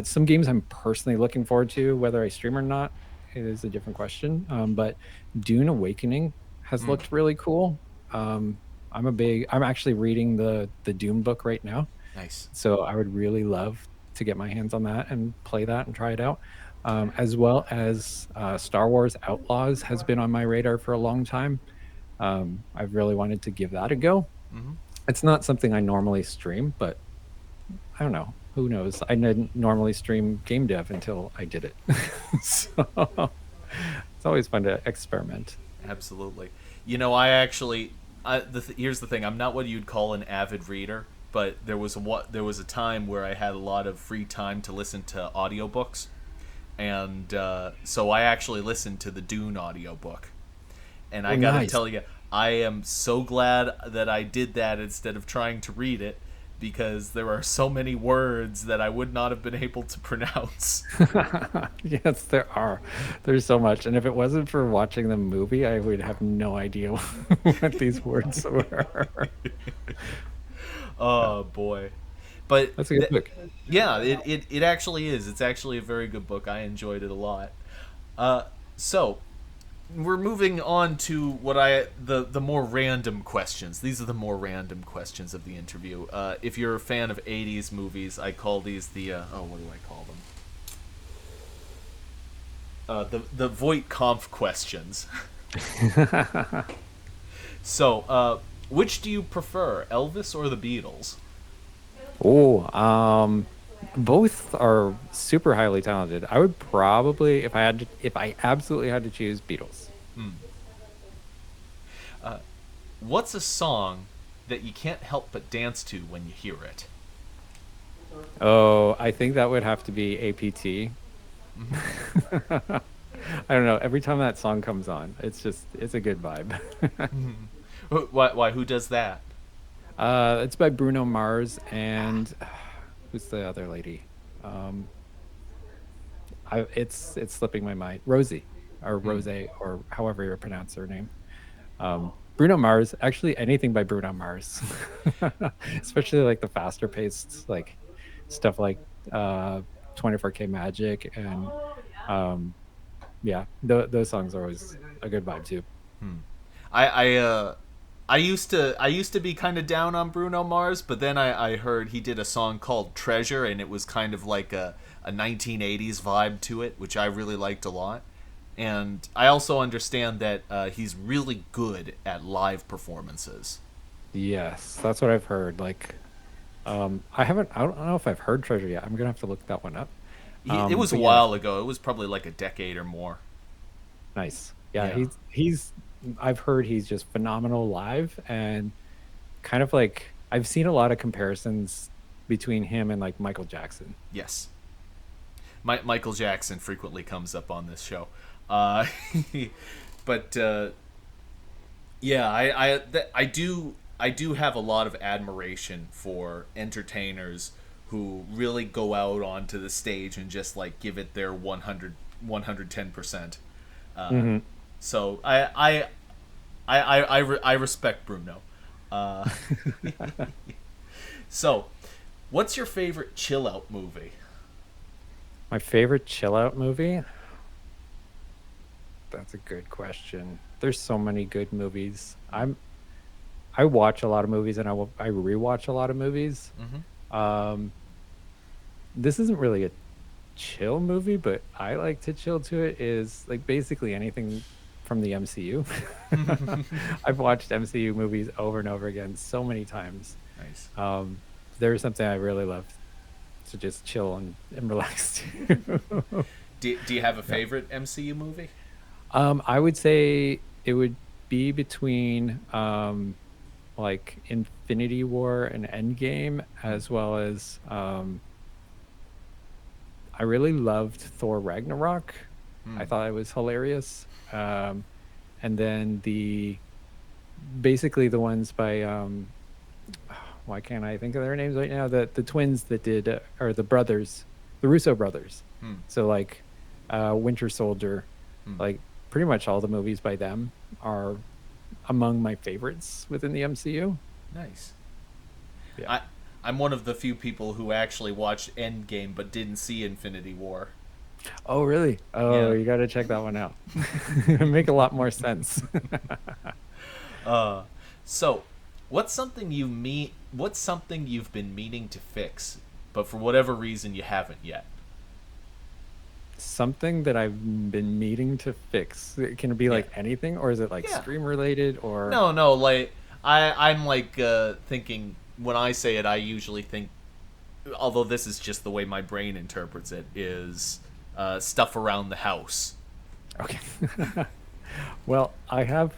some games I'm personally looking forward to, whether I stream or not, is a different question. But Dune Awakening has Mm. looked really cool. I'm actually reading the Dune book right now, Nice. so I would really love to get my hands on that and play that and try it out. As well as Star Wars Outlaws has been on my radar for a long time. I've really wanted to give that a go. Mm-hmm. It's not something I normally stream, but I don't know. Who knows? I didn't normally stream game dev until I did it. So it's always fun to experiment. Absolutely. I actually, here's the thing. I'm not what you'd call an avid reader, but there was a time where I had a lot of free time to listen to audiobooks, and so I actually listened to the Dune audiobook. And Oh, I got to nice. tell you, I am so glad that I did that instead of trying to read it, because there are so many words that I would not have been able to pronounce. Yes, there are. There's so much. And if it wasn't for watching the movie, I would have no idea what these words were. Yeah, Oh boy. But that's a good book. yeah, it actually is. It's actually a very good book. I enjoyed it a lot. So we're moving on to the more random questions. These are the more random questions of the interview. If you're a fan of '80s movies, I call these the what do I call them? The Voight Conf questions. So, which do you prefer, Elvis or the Beatles? Oh, both are super highly talented. I would probably, if I absolutely had to choose, Beatles. What's a song that you can't help but dance to when you hear it? Oh, I think that would have to be APT. I don't know. Every time that song comes on, it's a good vibe. Why? Who does that? It's by Bruno Mars and who's the other lady? Um, it's slipping my mind. Rosie or Rose or however you pronounce her name. Bruno Mars, actually anything by Bruno Mars, especially like the faster paced like stuff like 24K Magic and um, yeah, those songs are always a good vibe too. I I uh I used to be kind of down on Bruno Mars, but then I heard he did a song called Treasure, and it was kind of like a 1980s vibe to it, which I really liked a lot. And I also understand that he's really good at live performances. Yes, that's what I've heard. Like, I don't know if I've heard Treasure yet. I'm gonna have to look that one up. It was a But yeah, while ago. It was probably like a decade or more. nice. Yeah, Yeah. I've heard he's just phenomenal live and kind of like I've seen a lot of comparisons between him and like Michael Jackson. Yes. Michael Jackson frequently comes up on this show. Uh, but yeah, I do have a lot of admiration for entertainers who really go out onto the stage and just like give it their 110%. Uh, Hmm. so I respect Bruno. Uh, so, what's your favorite chill out movie? My favorite chill out movie? That's a good question. There's so many good movies. I watch a lot of movies and I rewatch a lot of movies. Mm-hmm. Um, this isn't really a chill movie, but I like to chill to it is like basically anything from the MCU. I've watched MCU movies over and over again so many times. Nice. Um, there's something I really love to just chill and relax to. Do you have a Yeah. favorite MCU movie? I would say it would be between like Infinity War and Endgame, as well as I really loved Thor Ragnarok. I thought it was hilarious. Um, and then the basically the ones by why can't I think of their names right now? The twins that did or the brothers, the Russo brothers. Hmm. So like Winter Soldier, Hmm. like pretty much all the movies by them are among my favorites within the MCU. Nice. Yeah. I I'm one of the few people who actually watched Endgame but didn't see Infinity War. Oh, really? Oh, Yeah. you got to check that one out. Make a lot more sense. Uh, so, what's something you've been meaning to fix, but for whatever reason you haven't yet? Something that I've been needing to fix. Can it be Yeah. like anything, or is it like Yeah. stream related, or No, no, like I'm like thinking when I say it, I usually think, although this is just the way my brain interprets it, is stuff around the house. okay? Well, I have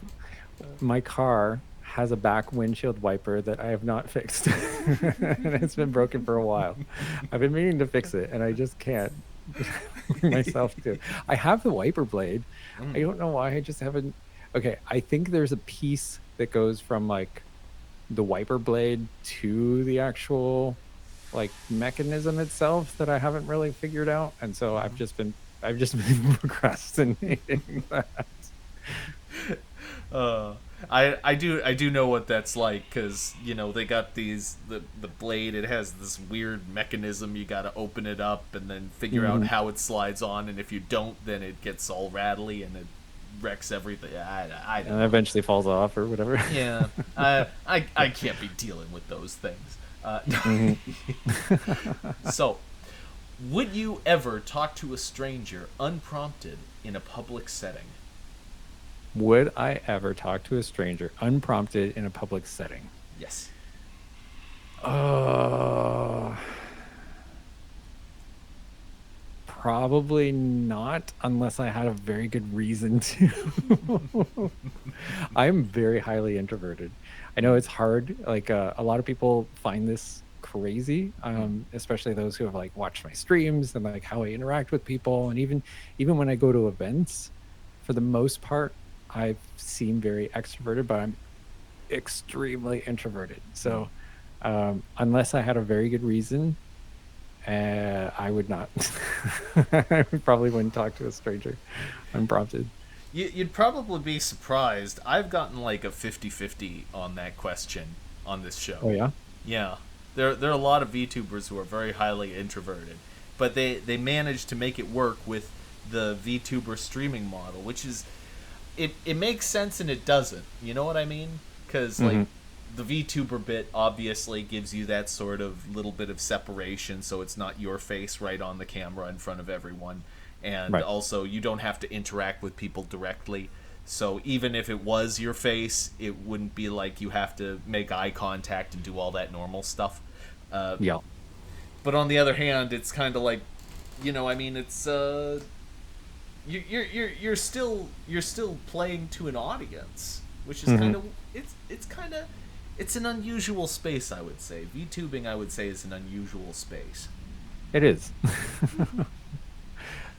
my car has a back windshield wiper that I have not fixed, and it's been broken for a while. I've been meaning to fix it, and I just can't bring myself to. I have the wiper blade. I don't know why I just haven't. Okay, I think there's a piece that goes from like the wiper blade to the actual like mechanism itself that I haven't really figured out, and so I've just been procrastinating that. Uh, I do know what that's like, because they got the blade. It has this weird mechanism. You got to open it up and then figure out Mhm. how it slides on, and if you don't, then it gets all rattly and it wrecks everything. I don't And know. eventually falls off or whatever. Yeah, I can't be dealing with those things. Mhm. So, Would you ever talk to a stranger unprompted in a public setting? Would I ever talk to a stranger unprompted in a public setting? Yes. Uh, Probably not, unless I had a very good reason to. I'm very highly introverted. I know it's hard. Like a lot of people find this crazy, especially those who have like watched my streams and like how I interact with people, and even when I go to events, for the most part, I seem very extroverted, but I'm extremely introverted. So unless I had a very good reason, I would not. I probably wouldn't talk to a stranger unprompted. You'd probably be surprised. I've gotten like a 50-50 on that question on this show. Oh yeah. Yeah. There are a lot of VTubers who are very highly introverted, but they manage to make it work with the VTuber streaming model, which is it makes sense and it doesn't. You know what I mean? Because like the VTuber bit obviously gives you that sort of little bit of separation, so it's not your face right on the camera in front of everyone, and Right. also you don't have to interact with people directly. So even if it was your face, it wouldn't be like you have to make eye contact and do all that normal stuff. Yeah. But on the other hand, it's kind of like, I mean, it's you're still playing to an audience, which is kind of it's an unusual space, I would say. VTubing, I would say, is an unusual space. It is.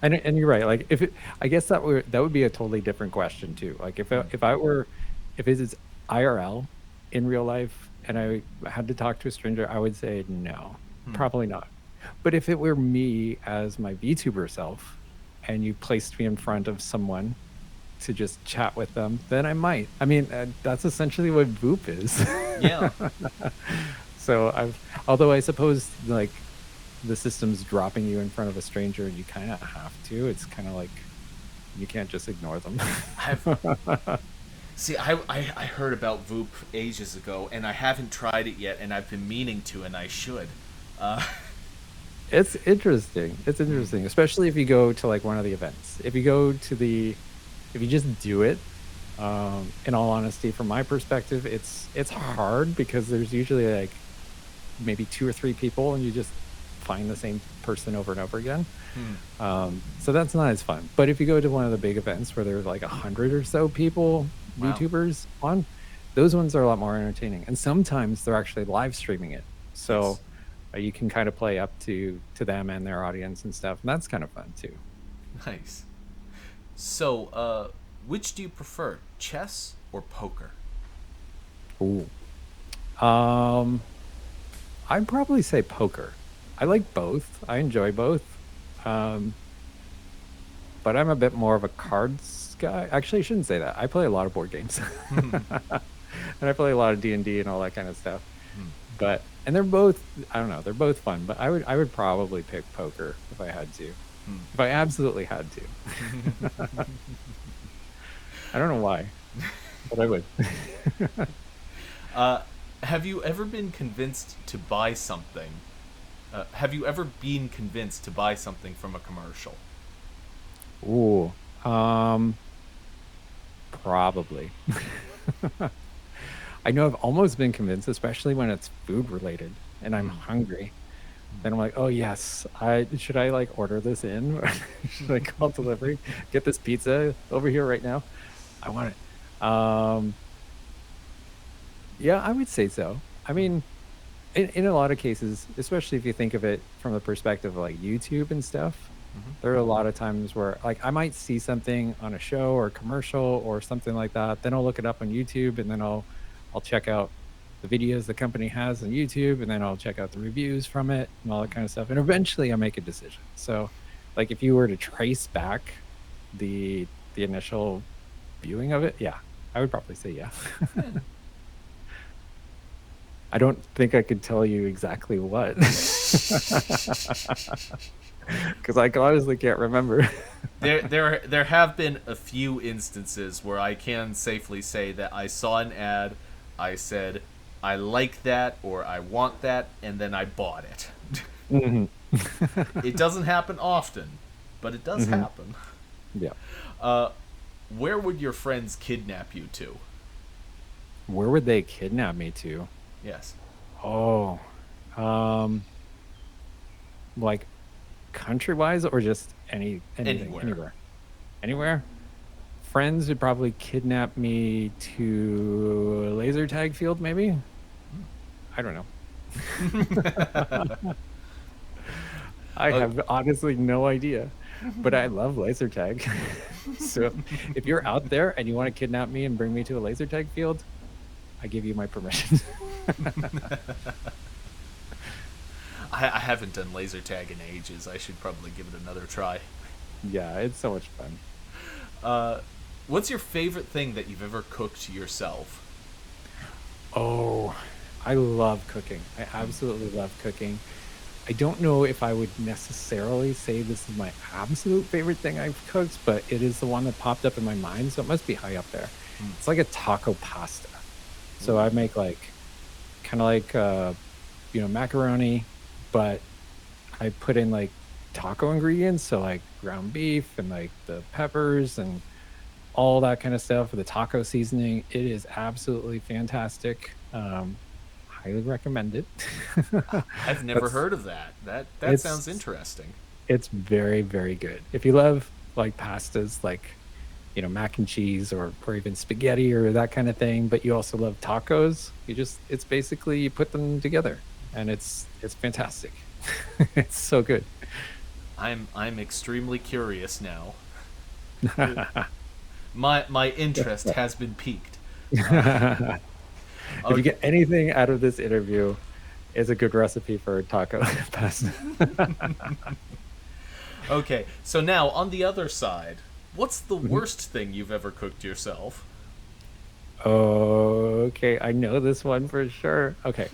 And you're right. Like I guess that would be a totally different question too. Like if it is IRL in real life and I had to talk to a stranger, I would say no, probably not. But if it were me as my VTuber self, and you placed me in front of someone to just chat with them, then I might. I mean, that's essentially what Voop is. Yeah. So although I suppose like the system's dropping you in front of a stranger and you kind of have to. It's kind of like you can't just ignore them. See, I heard about Voop ages ago, and I haven't tried it yet, and I've been meaning to, and I should. It's interesting. It's interesting, especially if you go to like one of the events. If you just do it, in all honesty, from my perspective, it's hard because there's usually like maybe 2 or 3 people, and you just find the same person over and over again. So that's not as fun. But if you go to one of the big events where there's like 100 or so people, Wow. VTubers on, those ones are a lot more entertaining. And sometimes they're actually live streaming it. So you can kind of play up to them and their audience and stuff. And that's kind of fun too. Nice. So, which do you prefer, chess or poker? Ooh. I'd probably say poker. I like both. I enjoy both. But I'm a bit more of a cards guy. Actually, I shouldn't say that. I play a lot of board games. And I play a lot of D&D and all that kind of stuff. And they're both, I don't know, they're both fun, but I would probably pick poker if I had to. If I absolutely had to. I don't know why, but I would. Have you ever been convinced to buy something? Have you ever been convinced to buy something from a commercial? Ooh, probably. I know I've almost been convinced, especially when it's food related and I'm hungry. Then I'm like, oh yes, should I like order this in? Or should I call delivery? Get this pizza over here right now. I want it. Yeah, I would say so. I mean, in a lot of cases, especially if you think of it from the perspective of like YouTube and stuff, there are a lot of times where like I might see something on a show or a commercial or something like that. Then I'll look it up on YouTube, and then I'll check out the videos the company has on YouTube, and then I'll check out the reviews from it and all that kind of stuff. And eventually I'll make a decision. So like if you were to trace back the initial viewing of it, yeah, I would probably say yeah. I don't think I could tell you exactly what. Because I honestly can't remember. There have been a few instances where I can safely say that I saw an ad, I said, I like that or I want that, and then I bought it. It doesn't happen often, but it does Hmm. happen. Yeah. Uh, where would your friends kidnap you to? Where would they kidnap me to? Yes. Oh, um, like country wise or just anything, Anywhere. anywhere, anywhere. Friends would probably kidnap me to a laser tag field, maybe. I don't know. I Uh, have honestly no idea, but I love laser tag. So if you're out there and you want to kidnap me and bring me to a laser tag field, I give you my permission. I haven't done laser tag in ages. I should probably give it another try. Yeah, it's so much fun. What's your favorite thing that you've ever cooked yourself? Oh, I love cooking. I absolutely love cooking. I don't know if I would necessarily say this is my absolute favorite thing I've cooked, but it is the one that popped up in my mind, so it must be high up there. It's like a taco pasta. So I make like kind of like macaroni, but I put in like taco ingredients, so like ground beef and like the peppers and all that kind of stuff with the taco seasoning. It is absolutely fantastic. Highly recommend it. I've never That's heard of that. That sounds it's interesting. it's very, very good. If you love like pastas, like mac and cheese or even spaghetti or that kind of thing, but you also love tacos, it's basically you put them together and it's fantastic. It's so good. I'm extremely curious now. My interest has been piqued. If you Okay. get anything out of this interview, it's a good recipe for taco pasta. Okay. So now on the other side, what's the Mhm. worst thing you've ever cooked yourself? Okay, I know this one for sure. Okay.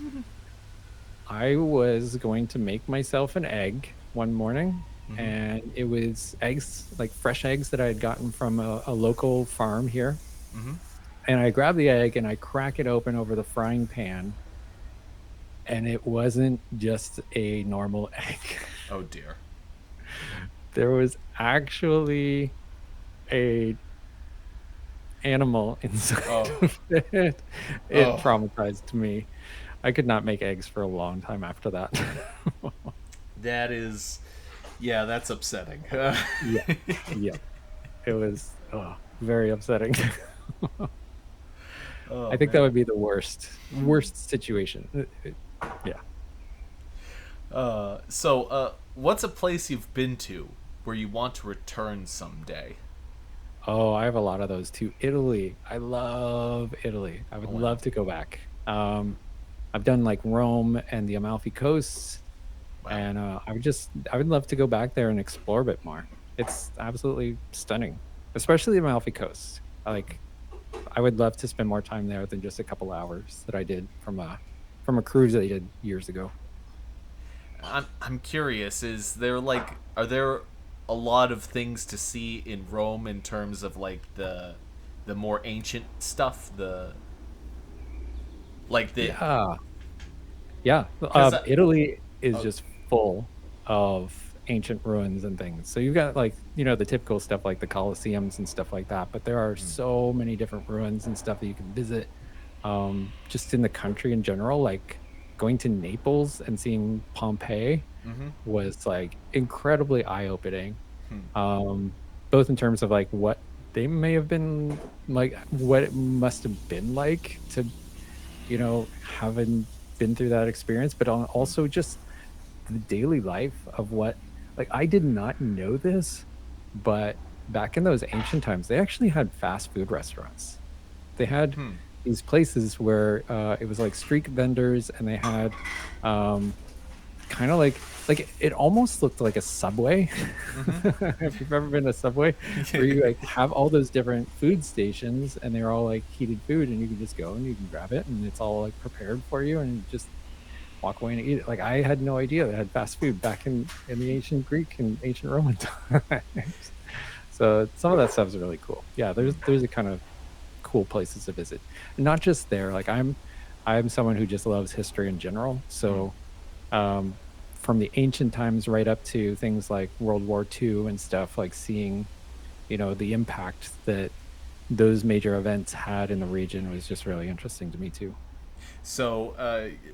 I was going to make myself an egg one morning, and it was eggs, like fresh eggs that I had gotten from a local farm here. And I grab the egg and I crack it open over the frying pan, and it wasn't just a normal egg. Oh dear. There was actually a animal inside Oh. of it. It Oh. traumatized me. I could not make eggs for a long time after that. That is, yeah, that's upsetting. Yeah. Yeah. It was very upsetting. I Oh think that man. would be the worst situation. Yeah. What's a place you've been to where you want to return someday? Oh, I have a lot of those too. Italy. I love Italy. I Oh would wow. love to go back. I've done like Rome and the Amalfi Coast, Wow. and I would love to go back there and explore a bit more. It's absolutely stunning, especially the Amalfi Coast. I would love to spend more time there than just a couple hours that I did from a cruise that I did years ago. I'm curious. Is there like are there a lot of things to see in Rome in terms of like the more ancient stuff? The like the Yeah. Yeah, because Italy is oh, just full of ancient ruins and things. So you've got like, the typical stuff like the Colosseums and stuff like that, but there are so many different ruins and stuff that you can visit. Just in the country in general, like going to Naples and seeing Pompeii was like incredibly eye-opening. Um, Both in terms of like what they may have been like, what it must have been like to having been through that experience, but also just the daily life of what, like, I did not know this, but back in those ancient times, they actually had fast food restaurants. They had these places where it was like street vendors, and they had um, kind of like it almost looked like a Subway. If you've ever been to Subway, where you like have all those different food stations and they're all like heated food, and you can just go and you can grab it and it's all like prepared for you and you just walk away and eat it. Like I had no idea they had fast food back in the ancient Greek and ancient Roman times. So some of that stuff is really cool. Yeah, there's a kind of cool places to visit. And not just there. Like I'm someone who just loves history in general. So um from the ancient times right up to things like World War II and stuff, like seeing, the impact that those major events had in the region was just really interesting to me too. So,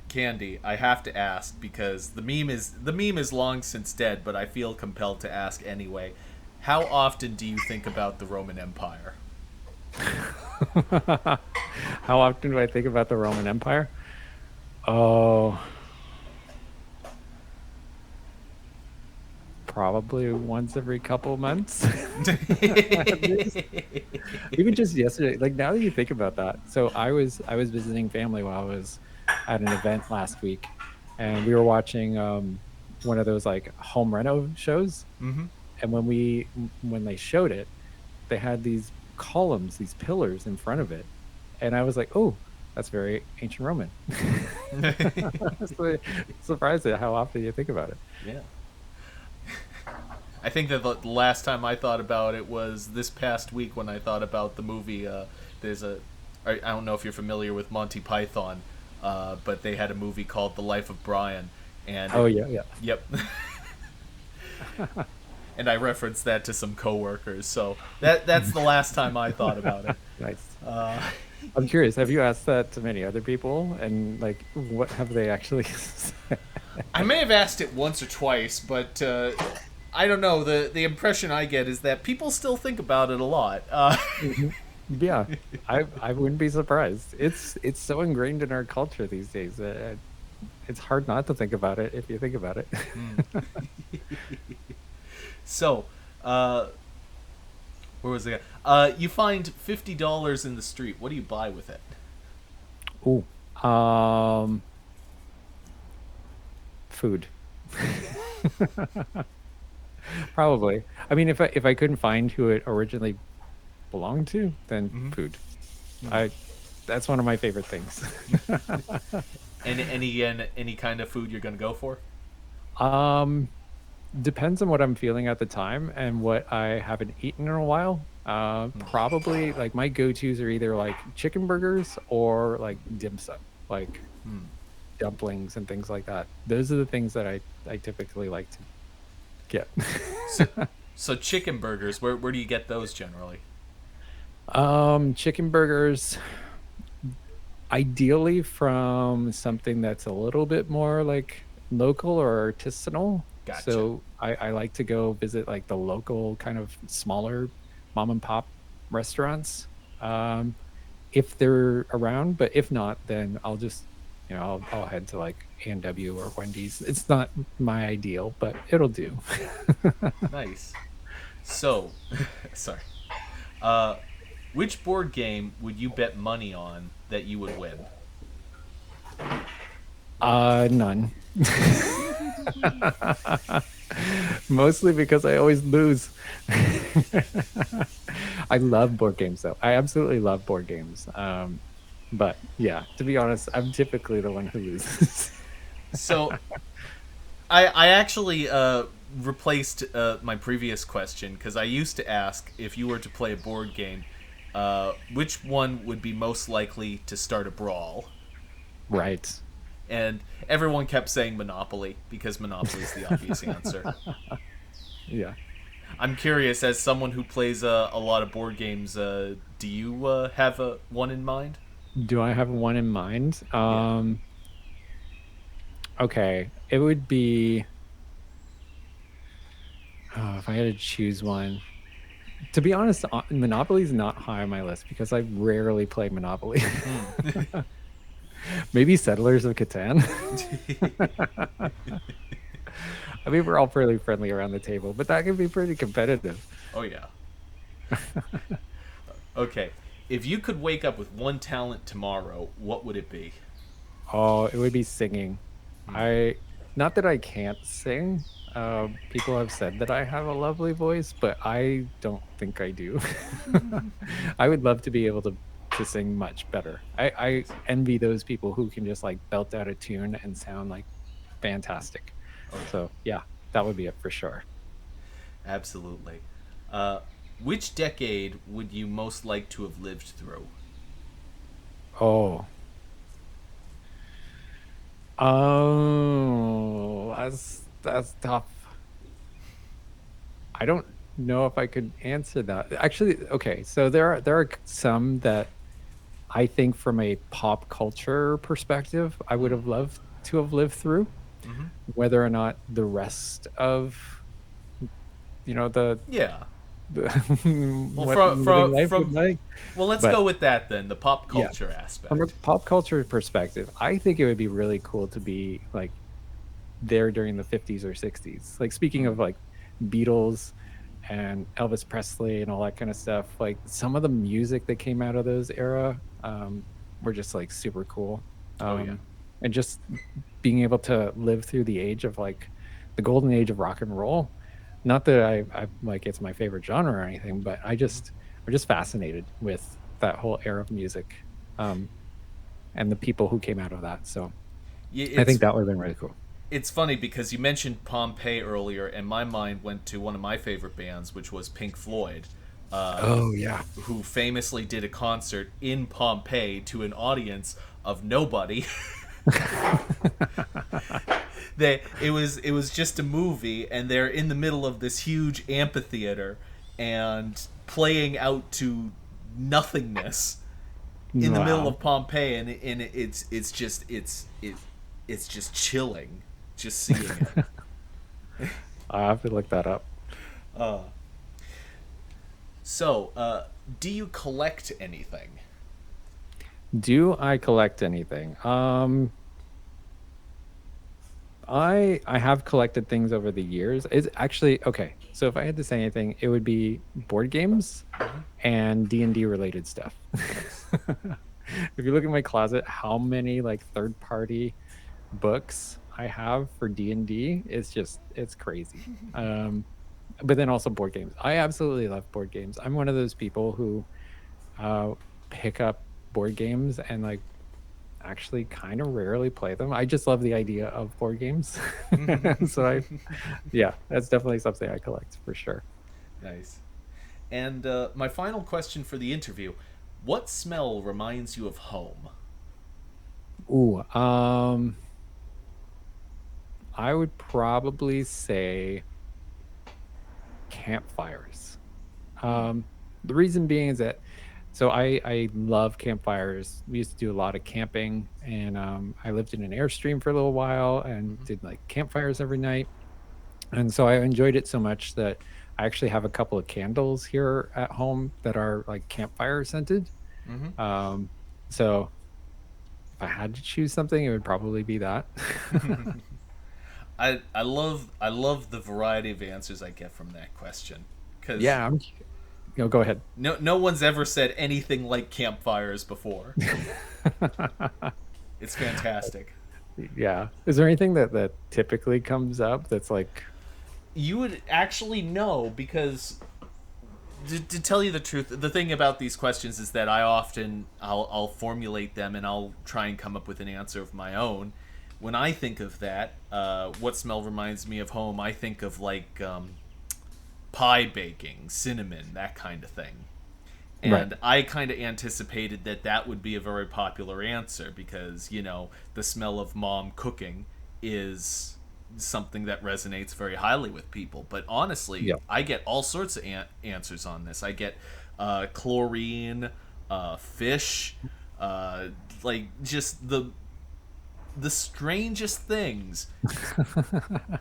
Candy, I have to ask because the meme is long since dead, but I feel compelled to ask anyway. How often do you think about the Roman Empire? How often do I think about the Roman Empire? Oh, probably once every couple months. At least. Even just yesterday, like now that you think about that. So I was visiting family while I was at an event last week, and we were watching one of those like home reno shows. Mm-hmm. And when they showed it, they had these columns, these pillars in front of it. And I was like, oh, that's very ancient Roman. So surprised at how often you think about it. Yeah. I think that the last time I thought about it was this past week when I thought about the movie. There's a, I don't know if you're familiar with Monty Python, but they had a movie called The Life of Brian, and Oh yeah, yeah. yep, and I referenced that to some coworkers. So that's the last time I thought about it. Nice. Uh, I'm curious, have you asked that to many other people? And like, what have they actually said? I may have asked it once or twice, but I don't know. The impression I get is that people still think about it a lot. Mhm. Yeah, I wouldn't be surprised. It's so ingrained in our culture these days. It's hard not to think about it if you think about it. So, where was it? You find $50 in the street. What do you buy with it? Ooh, um, food. Probably. I mean, if I couldn't find who it originally belonged to, then Mm-hmm. food. I That's one of my favorite things. Any kind of food you're gonna go for? Um, Depends on what I'm feeling at the time and what I haven't eaten in a while. Probably like my go-tos are either like chicken burgers or like dim sum, like dumplings and things like that. Those are the things that I typically like to get. So, so chicken burgers. Where do you get those generally? Chicken burgers, ideally from something that's a little bit more like local or artisanal. Gotcha. So I like to go visit like the local kind of smaller mom and pop restaurants, um, if they're around. But if not, then I'll just, I'll head to like A&W or Wendy's. It's not my ideal, but it'll do. Nice. So, sorry. Uh, which board game would you bet money on that you would win? None. Mostly because I always lose. I love board games though. I absolutely love board games. But yeah, to be honest, I'm typically the one who loses. So, I actually replaced my previous question because I used to ask if you were to play a board game, which one would be most likely to start a brawl? Right. And everyone kept saying Monopoly because Monopoly is the obvious answer. Yeah. I'm curious, as someone who plays a lot of board games, do you have one in mind? Do I have one in mind? Yeah. Okay. It would be, if I had to choose one. To be honest, Monopoly is not high on my list because I rarely play Monopoly. Maybe Settlers of Catan. I mean, we're all fairly friendly around the table, but that can be pretty competitive. Oh yeah. Okay. If you could wake up with one talent tomorrow, what would it be? Oh, it would be singing. I Not that I can't sing. People have said that I have a lovely voice, but I don't think I do. I would love to be able to sing much better. I envy those people who can just like belt out a tune and sound like fantastic. Oh yeah. So yeah, that would be it for sure. Absolutely. Uh, which decade would you most like to have lived through? Oh. Oh, That's tough. I don't know if I could answer that. Actually, okay, so there are some that I think from a pop culture perspective, I would Mm. have loved to have lived through. Mm-hmm. Whether or not the rest of, you know, Yeah. the Well, what living life would like. well, let's But go with that then. The pop yeah, culture from a aspect. pop culture perspective, I think it would be really cool to be like there during the 50s or 60s. Like speaking Mm. of like Beatles and Elvis Presley and all that kind of stuff, like some of the music that came out of those era were just like super cool. Oh yeah. And just being able to live through the age of like the golden age of rock and roll. Not that I like it's my favorite genre or anything, but Mm-hmm. I'm just fascinated with that whole era of music um, and the people who came out of that. So Yeah, I think that would have been really cool. it's funny because you mentioned Pompeii earlier, and my mind went to one of my favorite bands, which was Pink Floyd, Oh yeah. who famously did a concert in Pompeii to an audience of nobody. It was just a movie, and they're in the middle of this huge amphitheater and playing out to nothingness in the middle Wow. of Pompeii, and it's just chilling, just seeing it. I have to look that up. So, do you collect anything? Do I collect anything? I have collected things over the years. It's actually okay. So if I had to say anything, it would be board games Hmm. and D&D related stuff. Nice. If you look at my closet, how many like third party books I have for D&D, it's crazy. But then also board games. I absolutely love board games. I'm one of those people who uh pick up board games and like actually kind of rarely play them. I just love the idea of board games. So yeah, that's definitely something I collect for sure. Nice. And my final question for the interview: what smell reminds you of home? Ooh, I would probably say campfires. Hmm. The reason being is that so I love campfires. We used to do a lot of camping, and I lived in an airstream for a little while and Hmm. did like campfires every night. And so I enjoyed it so much that I actually have a couple of candles here at home that are like campfire scented. Hmm. Um, so if I had to choose something, it would probably be that. I love the variety of answers I get from that question, because Yeah, go ahead. no one's ever said anything like campfires before. It's fantastic. Yeah. Is there anything that typically comes up that's like, You would actually know, because to tell you the truth, the thing about these questions is that I'll formulate them and I'll try and come up with an answer of my own. When I think of that, what smell reminds me of home? I think of like pie baking, cinnamon, that kind of thing. right? And I kind of anticipated that that would be a very popular answer because, the smell of mom cooking is something that resonates very highly with people. But honestly, Yeah. I get all sorts of answers on this. I get chlorine, fish, uh, like just the strangest things.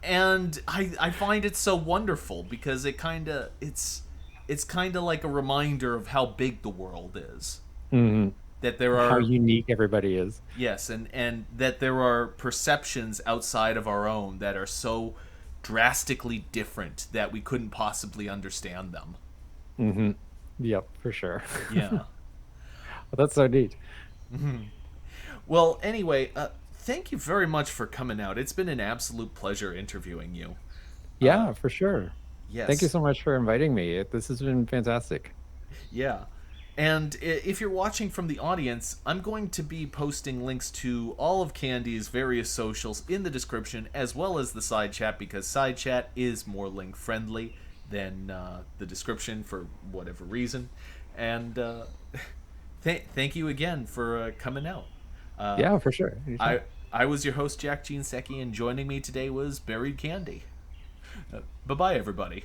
And I find it so wonderful because it's kind of like a reminder of how big the world is, Mhm. that there How are, unique everybody is. yes, and that there are perceptions outside of our own that are so drastically different that we couldn't possibly understand them. Hmm. Yep, for sure. Yeah. Well, that's so neat. Well, anyway, thank you very much for coming out. It's been an absolute pleasure interviewing you. Yeah, for sure. Thank you Yes. so much for inviting me. This has been fantastic. Yeah. And if you're watching from the audience, I'm going to be posting links to all of Candy's various socials in the description, as well as the side chat, because side chat is more link friendly than the description for whatever reason. And thank you again for coming out. Uh, Yeah, for sure. I Anytime. I was your host, Jack Jinseki, and joining me today was Buried Candy. Bye bye, everybody.